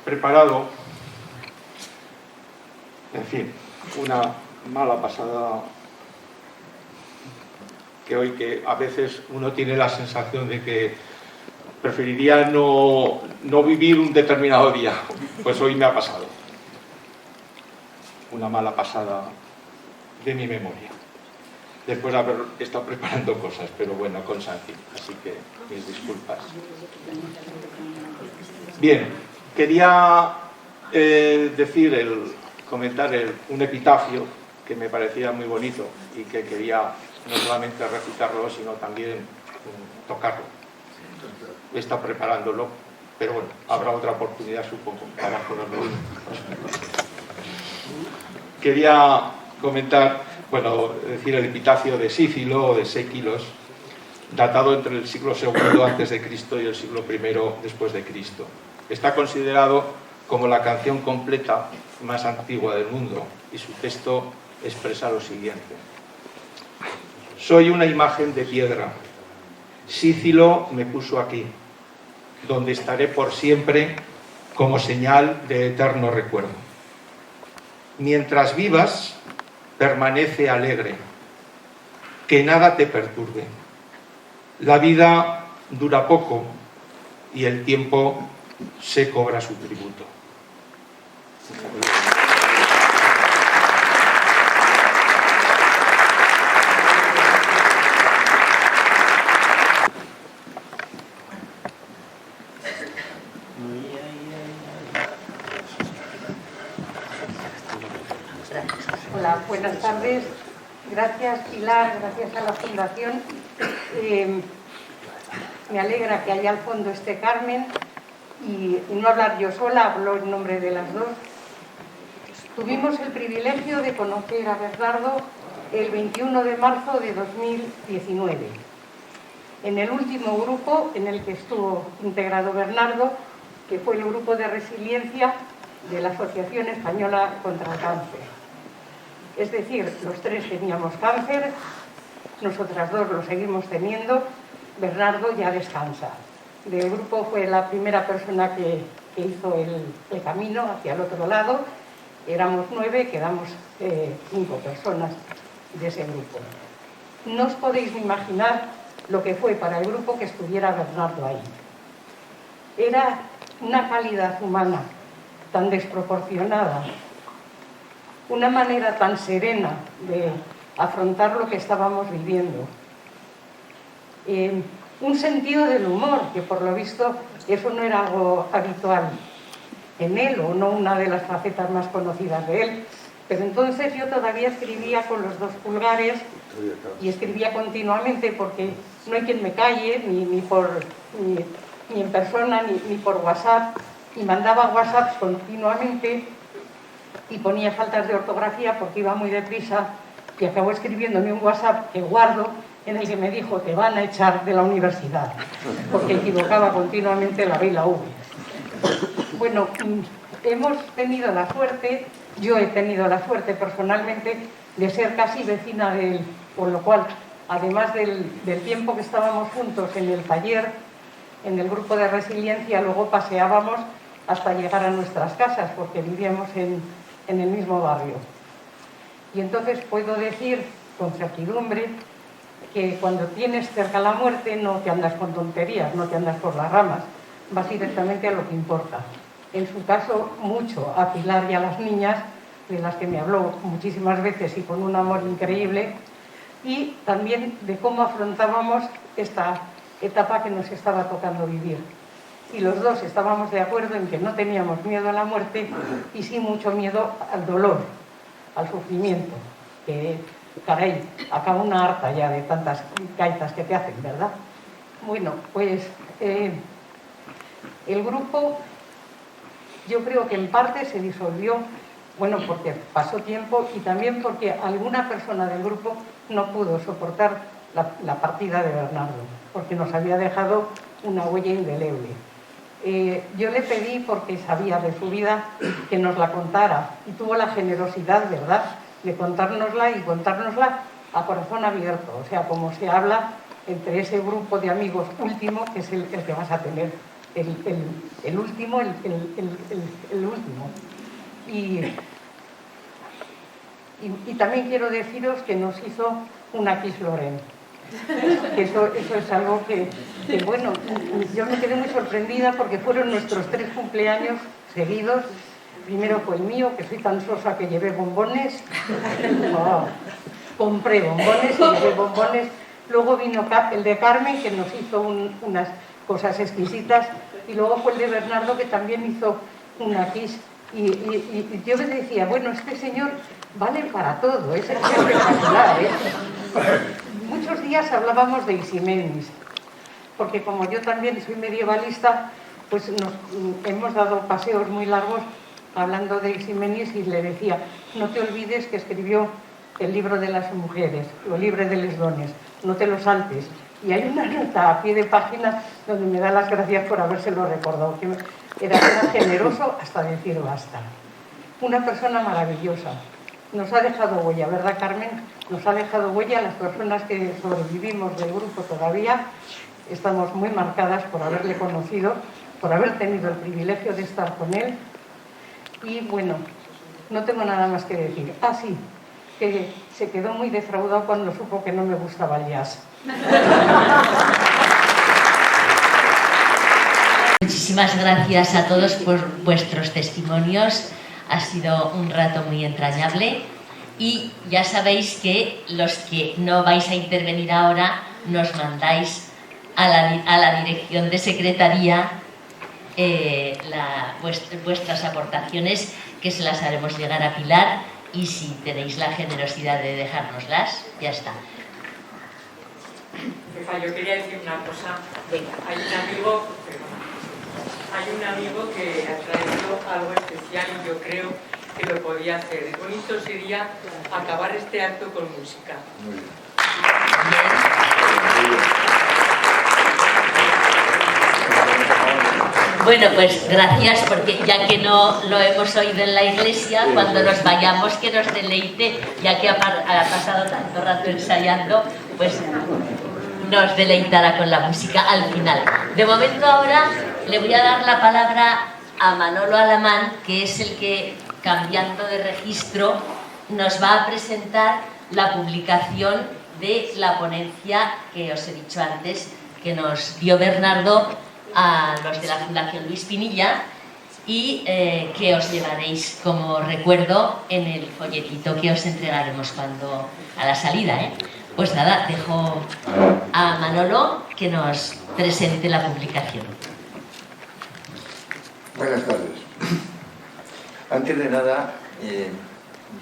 preparado, en fin, una mala pasada que hoy, que a veces uno tiene la sensación de que preferiría no vivir un determinado día, pues hoy me ha pasado una mala pasada de mi memoria, después de haber estado preparando cosas, pero bueno, con Santi, así que mis disculpas. Bien, quería comentar un epitafio que me parecía muy bonito y que quería no solamente recitarlo, sino también tocarlo. He estado preparándolo, pero bueno, habrá otra oportunidad, supongo, para ponerlo. Quería comentar, decir el epitafio de Sícilo o de Séquilos, datado entre el siglo II a.C. y el siglo I después de Cristo. Está considerado como la canción completa más antigua del mundo y su texto expresa lo siguiente: soy una imagen de piedra, Sícilo me puso aquí, donde estaré por siempre como señal de eterno recuerdo. Mientras vivas, permanece alegre, que nada te perturbe. La vida dura poco y el tiempo se cobra su tributo. Hola, buenas tardes. Gracias, Pilar, gracias a la Fundación. Me alegra que allá al fondo esté Carmen y no hablar yo sola, hablo en nombre de las dos. Tuvimos el privilegio de conocer a Bernardo el 21 de marzo de 2019, en el último grupo en el que estuvo integrado Bernardo, que fue el grupo de resiliencia de la Asociación Española contra el Cáncer. Es decir, los tres teníamos cáncer, nosotras dos lo seguimos teniendo, Bernardo ya descansa. Del grupo fue la primera persona que hizo el camino hacia el otro lado. Éramos 9, quedamos 5 personas de ese grupo. No os podéis ni imaginar lo que fue para el grupo que estuviera Bernardo ahí. Era una calidad humana tan desproporcionada, una manera tan serena de afrontar lo que estábamos viviendo, un sentido del humor, que por lo visto eso no era algo habitual en él, o no una de las facetas más conocidas de él. Pero entonces yo todavía escribía con los 2 pulgares y escribía continuamente, porque no hay quien me calle, ni en persona, ni por WhatsApp, y mandaba WhatsApp continuamente y ponía faltas de ortografía porque iba muy deprisa y acabó escribiéndome un WhatsApp que guardo en el que me dijo: te van a echar de la universidad, porque equivocaba continuamente la B y la V. Bueno, hemos tenido la suerte, yo he tenido la suerte personalmente de ser casi vecina de él, con lo cual, además del tiempo que estábamos juntos en el taller, en el grupo de resiliencia, luego paseábamos hasta llegar a nuestras casas, porque vivíamos en el mismo barrio. Y entonces puedo decir con certidumbre que cuando tienes cerca la muerte no te andas con tonterías, no te andas por las ramas, vas directamente a lo que importa. En su caso, mucho a Pilar y a las niñas, de las que me habló muchísimas veces y con un amor increíble, y también de cómo afrontábamos esta etapa que nos estaba tocando vivir. Y los dos estábamos de acuerdo en que no teníamos miedo a la muerte y sí mucho miedo al dolor, al sufrimiento, que, caray, acaba una harta ya de tantas gaitas que te hacen, ¿verdad? Bueno, pues el grupo, yo creo que en parte se disolvió, bueno, porque pasó tiempo y también porque alguna persona del grupo no pudo soportar la partida de Bernardo, porque nos había dejado una huella indeleble. Yo le pedí, porque sabía de su vida, que nos la contara, y tuvo la generosidad, ¿verdad?, de contárnosla y contárnosla a corazón abierto, o sea, como se habla entre ese grupo de amigos último, que es el que vas a tener, el último, el último. Y también quiero deciros que nos hizo una Kiss Loren. Eso es algo que, bueno, yo me quedé muy sorprendida porque fueron nuestros 3 cumpleaños seguidos. Primero fue el mío, que soy tan sosa que llevé bombones. Oh, compré bombones y llevé bombones. Luego vino el de Carmen, que nos hizo unas cosas exquisitas. Y luego fue el de Bernardo, que también hizo una Kiss. Y yo me decía, bueno, este señor vale para todo, es espectacular, ¿eh? Muchos días hablábamos de Eiximenis, porque como yo también soy medievalista, pues nos hemos dado paseos muy largos hablando de Eiximenis, y le decía, no te olvides que escribió el libro de las mujeres, lo libre de les dones, no te lo saltes. Y hay una nota a pie de página donde me da las gracias por habérselo recordado, que era generoso hasta decir basta. Una persona maravillosa. Nos ha dejado huella, ¿verdad, Carmen? Nos ha dejado huella. Las personas que sobrevivimos del grupo todavía estamos muy marcadas por haberle conocido, por haber tenido el privilegio de estar con él. Y bueno, no tengo nada más que decir. Ah, sí, que se quedó muy defraudado cuando supo que no me gustaba el jazz. Muchísimas gracias a todos por vuestros testimonios. Ha sido un rato muy entrañable y ya sabéis que los que no vais a intervenir ahora nos mandáis a la dirección de secretaría vuestras aportaciones, que se las haremos llegar a Pilar, y si tenéis la generosidad de dejárnoslas, ya está. Yo quería decir una cosa. Venga. Hay un amigo que ha traído algo especial y yo creo que lo podía hacer. El bonito sería acabar este acto con música. Muy bien. Bueno, pues gracias, porque ya que no lo hemos oído en la iglesia, cuando nos vayamos que nos deleite, ya que ha pasado tanto rato ensayando, pues nos deleitará con la música al final. De momento ahora le voy a dar la palabra a Manolo Alamán, que es el que, cambiando de registro, nos va a presentar la publicación de la ponencia que os he dicho antes, que nos dio Bernardo a los de la Fundación Luis Pinilla, y que os llevaréis como recuerdo en el folletito que os entregaremos a la salida, ¿eh? Pues nada, dejo a Manolo que nos presente la publicación. Buenas tardes. Antes de nada,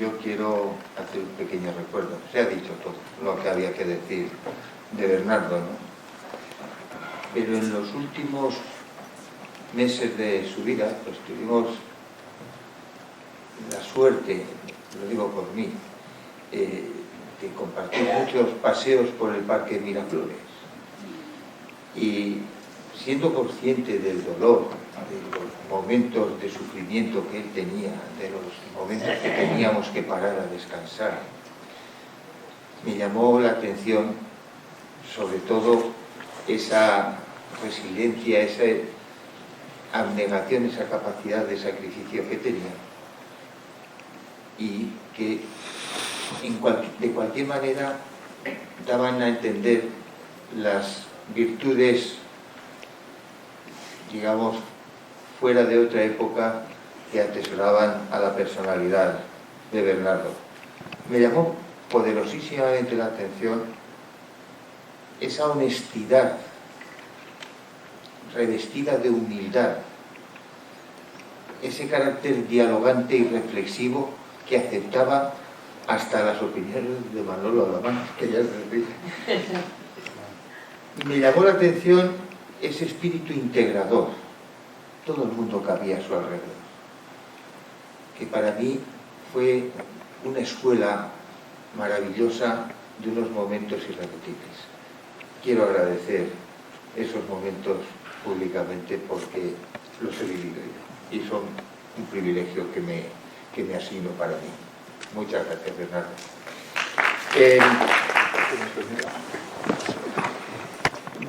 yo quiero hacer un pequeño recuerdo. Se ha dicho todo lo que había que decir de Bernardo, ¿no? Pero en los últimos meses de su vida, pues tuvimos la suerte, lo digo por mí, de compartir muchos paseos por el Parque Miraflores. Y siendo consciente del dolor, de los momentos de sufrimiento que él tenía, de los momentos que teníamos que parar a descansar, me llamó la atención sobre todo esa resiliencia, esa abnegación, esa capacidad de sacrificio que tenía, y que de cualquier manera daban a entender las virtudes, digamos, fuera de otra época, que atesoraban a la personalidad de Bernardo. Me llamó poderosísimamente la atención esa honestidad revestida de humildad, ese carácter dialogante y reflexivo que aceptaba hasta las opiniones de Manolo Alamán, que ya se dice. Me llamó la atención ese espíritu integrador. Todo el mundo cabía a su alrededor, que para mí fue una escuela maravillosa de unos momentos irrepetibles. Quiero agradecer esos momentos públicamente porque los he vivido yo y son un privilegio que me asigno para mí. Muchas gracias, Bernardo.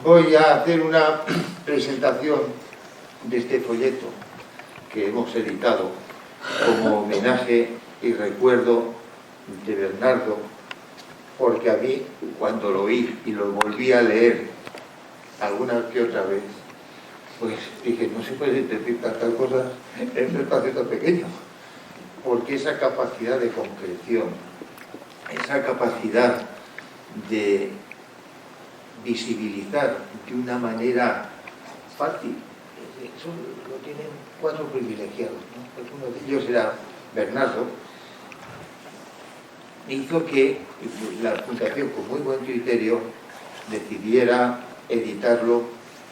Voy a hacer una presentación de este folleto que hemos editado como homenaje y recuerdo de Bernardo, porque a mí, cuando lo oí y lo volví a leer alguna que otra vez, pues dije, no se puede decir tantas cosas en un espacio tan pequeño, porque esa capacidad de concreción, esa capacidad de visibilizar de una manera fácil, eso lo tienen 4 privilegiados, ¿no? Uno de ellos era Bernardo, hizo que la Fundación, con muy buen criterio, decidiera editarlo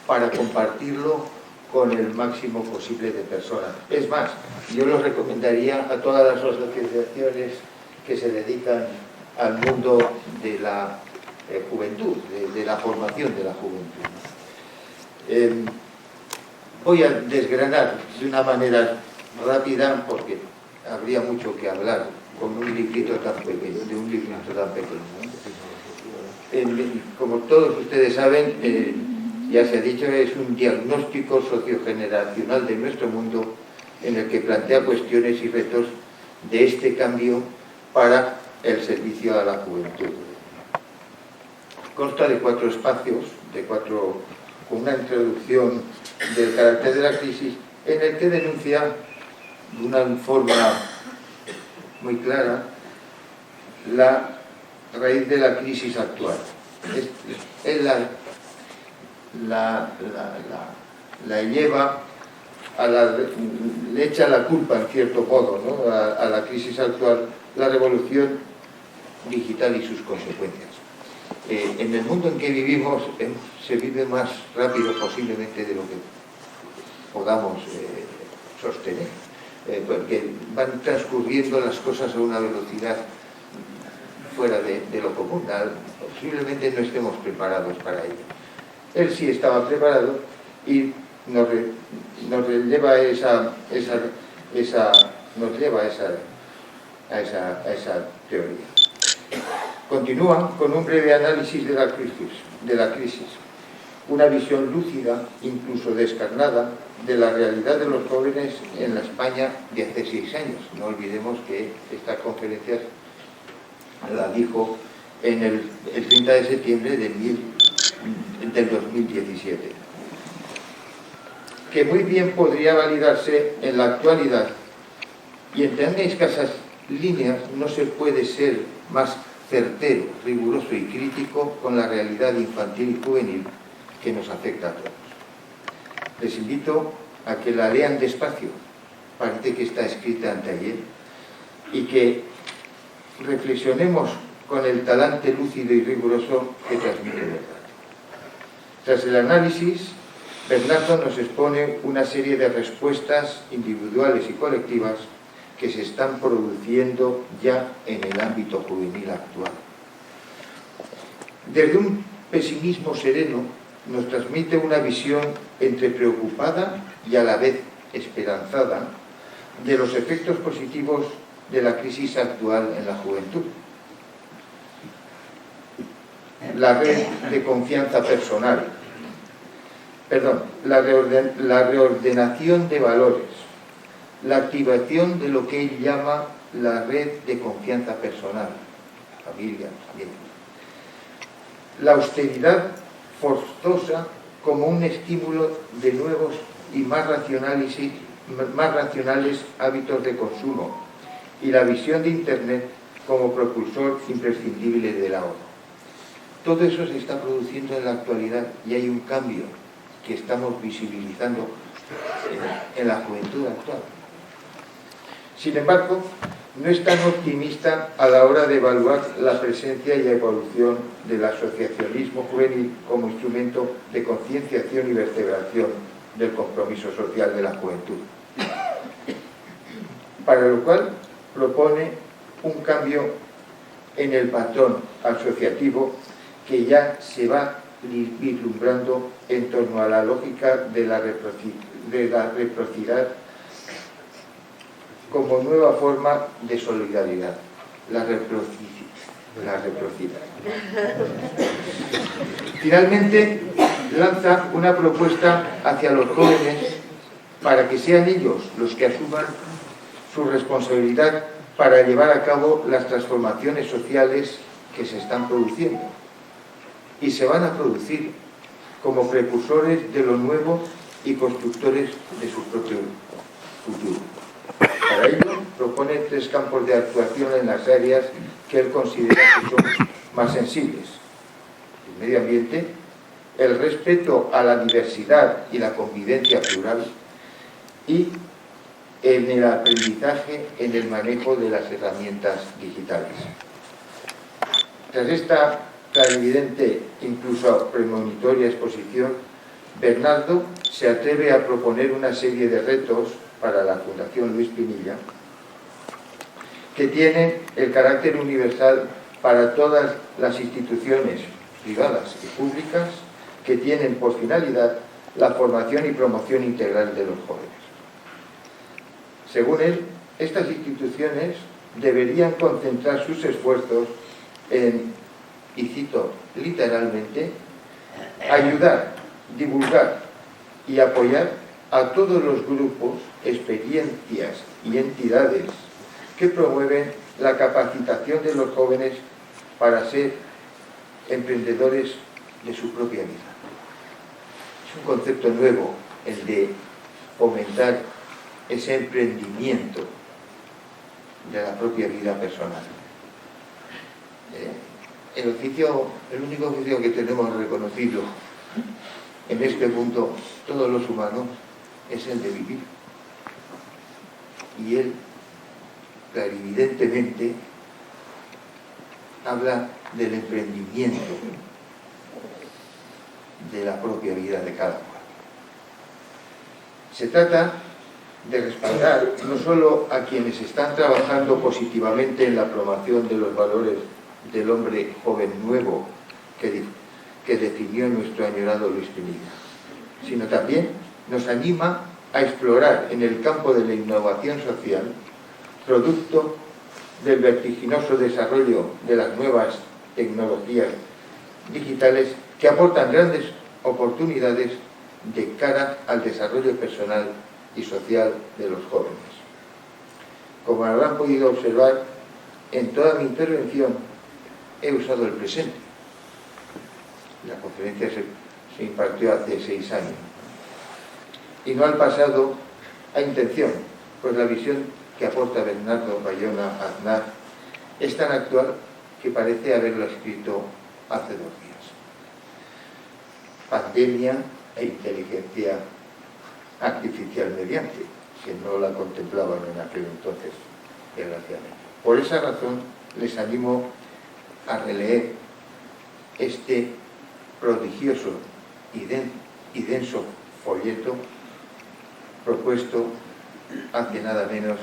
para compartirlo con el máximo posible de personas. Es más, yo lo recomendaría a todas las asociaciones que se dedican al mundo de la juventud, de la formación de la juventud. Voy a desgranar de una manera rápida, porque habría mucho que hablar con un librito tan pequeño, de un librito tan pequeño. Como todos ustedes saben, ya se ha dicho, es un diagnóstico sociogeneracional de nuestro mundo en el que plantea cuestiones y retos de este cambio para el servicio a la juventud. Consta de 4 espacios, con una introducción del carácter de la crisis, en el que denuncia de una forma muy clara la raíz de la crisis actual. Él la lleva le echa la culpa, en cierto modo, ¿no?, a la crisis actual, la revolución digital y sus consecuencias. En el mundo en que vivimos se vive más rápido posiblemente de lo que podamos sostener, porque van transcurriendo las cosas a una velocidad fuera de lo común. Posiblemente no estemos preparados para ello. Él sí estaba preparado y nos lleva a esa teoría. Continúa con un breve análisis de la crisis, una visión lúcida, incluso descarnada, de la realidad de los jóvenes en la España de hace 6 años. No olvidemos que esta conferencia la dijo en el 30 de septiembre del 2017. Que muy bien podría validarse en la actualidad, y en tan escasas líneas no se puede ser más certero, riguroso y crítico con la realidad infantil y juvenil que nos afecta a todos. Les invito a que la lean despacio, parece que está escrita anteayer, y que reflexionemos con el talante lúcido y riguroso que transmite verdad. Tras el análisis, Bernardo nos expone una serie de respuestas individuales y colectivas que se están produciendo ya en el ámbito juvenil actual. Desde un pesimismo sereno nos transmite una visión entre preocupada y a la vez esperanzada de los efectos positivos de la crisis actual en la juventud. La red de confianza personal, la reordenación de valores, la activación de lo que él llama la red de confianza personal, familia, también. La austeridad forzosa como un estímulo de nuevos y más racionales hábitos de consumo y la visión de Internet como propulsor imprescindible del ahorro. Todo eso se está produciendo en la actualidad y hay un cambio que estamos visibilizando en la juventud actual. Sin embargo, no es tan optimista a la hora de evaluar la presencia y evolución del asociacionismo juvenil como instrumento de concienciación y vertebración del compromiso social de la juventud. Para lo cual propone un cambio en el patrón asociativo que ya se va vislumbrando en torno a la lógica de la reciprocidad como nueva forma de solidaridad, la reciprocidad. Finalmente, lanza una propuesta hacia los jóvenes para que sean ellos los que asuman su responsabilidad para llevar a cabo las transformaciones sociales que se están produciendo y se van a producir como precursores de lo nuevo y constructores de su propio futuro. Para ello, propone 3 campos de actuación en las áreas que él considera que son más sensibles: el medio ambiente, el respeto a la diversidad y la convivencia plural y en el aprendizaje en el manejo de las herramientas digitales. Tras esta clarividente, incluso premonitoria exposición, Bernardo se atreve a proponer una serie de retos para la Fundación Luis Pinilla que tienen el carácter universal para todas las instituciones privadas y públicas que tienen por finalidad la formación y promoción integral de los jóvenes. Según él, estas instituciones deberían concentrar sus esfuerzos en, y cito literalmente, ayudar, divulgar y apoyar a todos los grupos, experiencias y entidades que promueven la capacitación de los jóvenes para ser emprendedores de su propia vida. Es un concepto nuevo el de fomentar ese emprendimiento de la propia vida personal. El único oficio que tenemos reconocido en este mundo, todos los humanos, es el de vivir. Y él, clarividentemente, habla del emprendimiento de la propia vida de cada cual. Se trata de respaldar no solo a quienes están trabajando positivamente en la promoción de los valores del hombre joven nuevo que definió nuestro añorado Luis Pinilla, sino también nos anima a explorar en el campo de la innovación social, producto del vertiginoso desarrollo de las nuevas tecnologías digitales que aportan grandes oportunidades de cara al desarrollo personal y social de los jóvenes. Como habrán podido observar, en toda mi intervención he usado el presente. La conferencia se impartió hace 6 años. Y no al pasado a intención, pues la visión que aporta Bernardo Bayona Aznar es tan actual que parece haberlo escrito hace 2 días. Pandemia e inteligencia artificial mediante, que no la contemplaban en aquel entonces, desgraciadamente. Por esa razón les animo a releer este prodigioso y denso folleto propuesto hace nada menos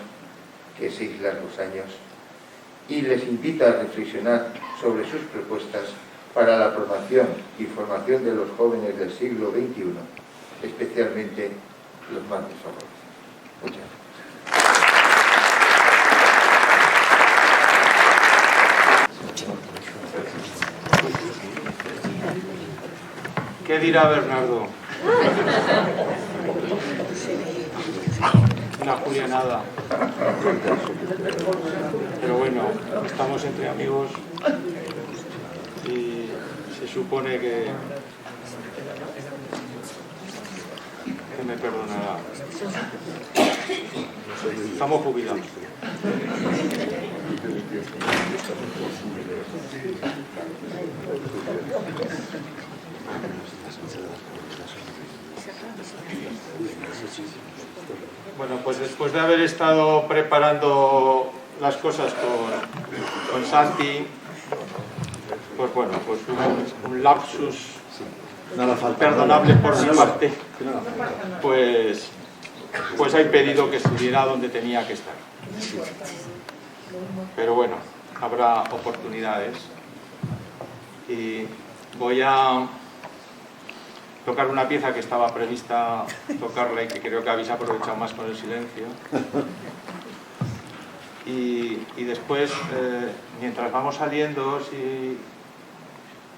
que 6 largos años, y les invita a reflexionar sobre sus propuestas para la promoción y formación de los jóvenes del siglo XXI, especialmente los más desfavorecidos. Muchas gracias. ¿Qué dirá Bernardo? No, Julia, nada. Pero bueno, estamos entre amigos y se supone que me perdonará. Estamos jubilados. Bueno, pues después de haber estado preparando las cosas con Santi, pues bueno, pues un lapsus perdonable por mi parte, pues ha impedido que estuviera donde tenía que estar. Pero bueno, habrá oportunidades y voy a tocar una pieza que estaba prevista tocarla y que creo que habéis aprovechado más con el silencio. Y después, mientras vamos saliendo,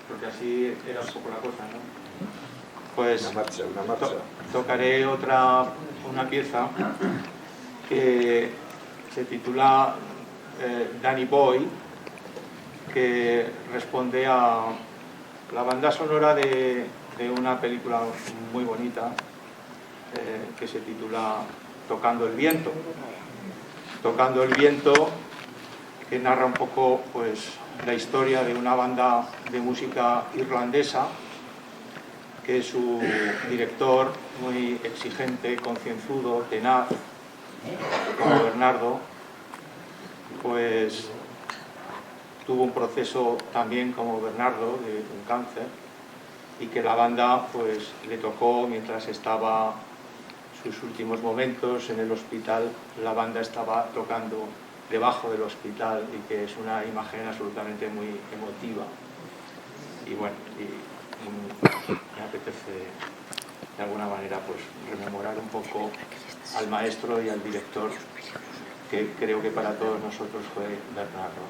porque así era un poco la cosa, ¿no? Pues tocaré una pieza que se titula Danny Boy, que responde a la banda sonora de una película muy bonita que se titula Tocando el viento. Tocando el viento, que narra un poco pues la historia de una banda de música irlandesa que su director, muy exigente, concienzudo, tenaz, como Bernardo, pues tuvo un proceso también como Bernardo de un cáncer, y que la banda pues le tocó mientras estaba sus últimos momentos en el hospital. La banda estaba tocando debajo del hospital, y que es una imagen absolutamente muy emotiva. Y bueno, me apetece de alguna manera pues rememorar un poco al maestro y al director, que creo que para todos nosotros fue Bernardo.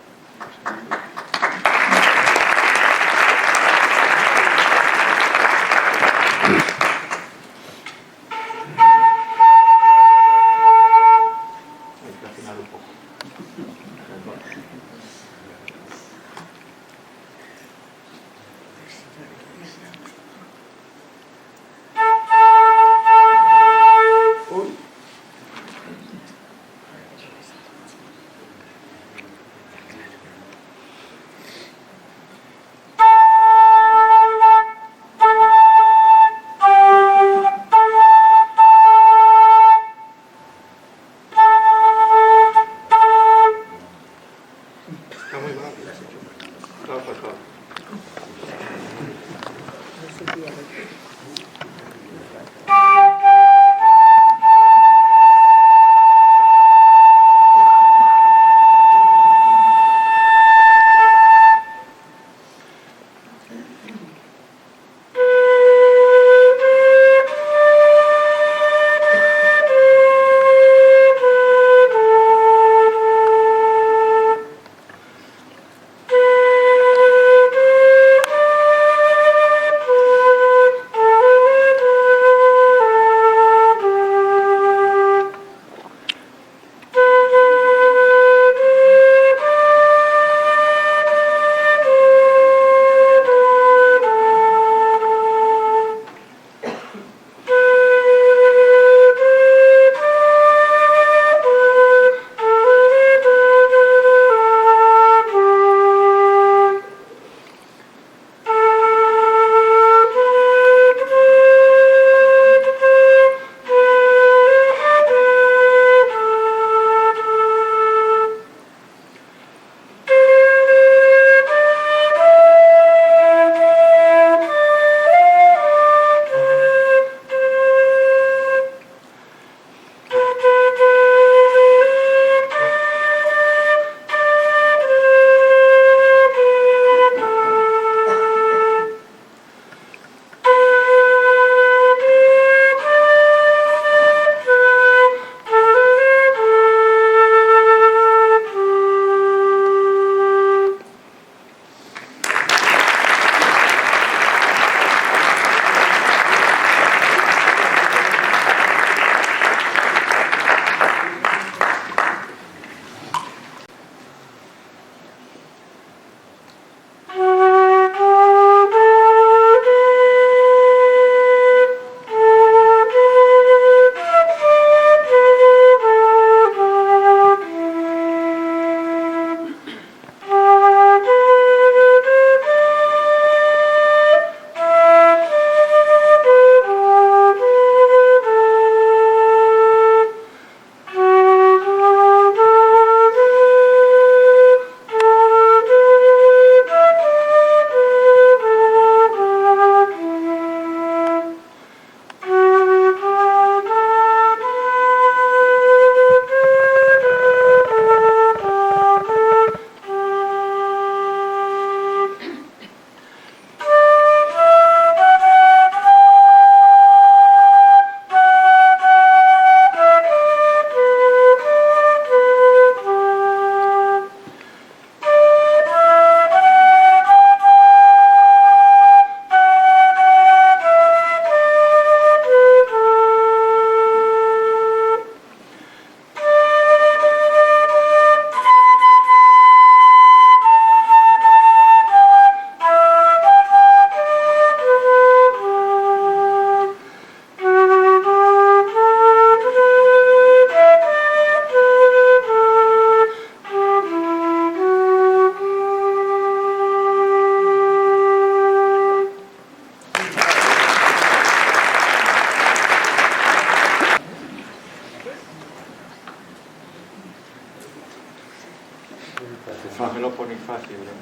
Me lo ponéis fácil, ¿no?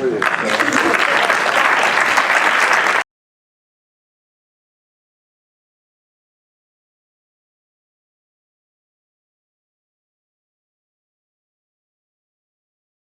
Muy bien.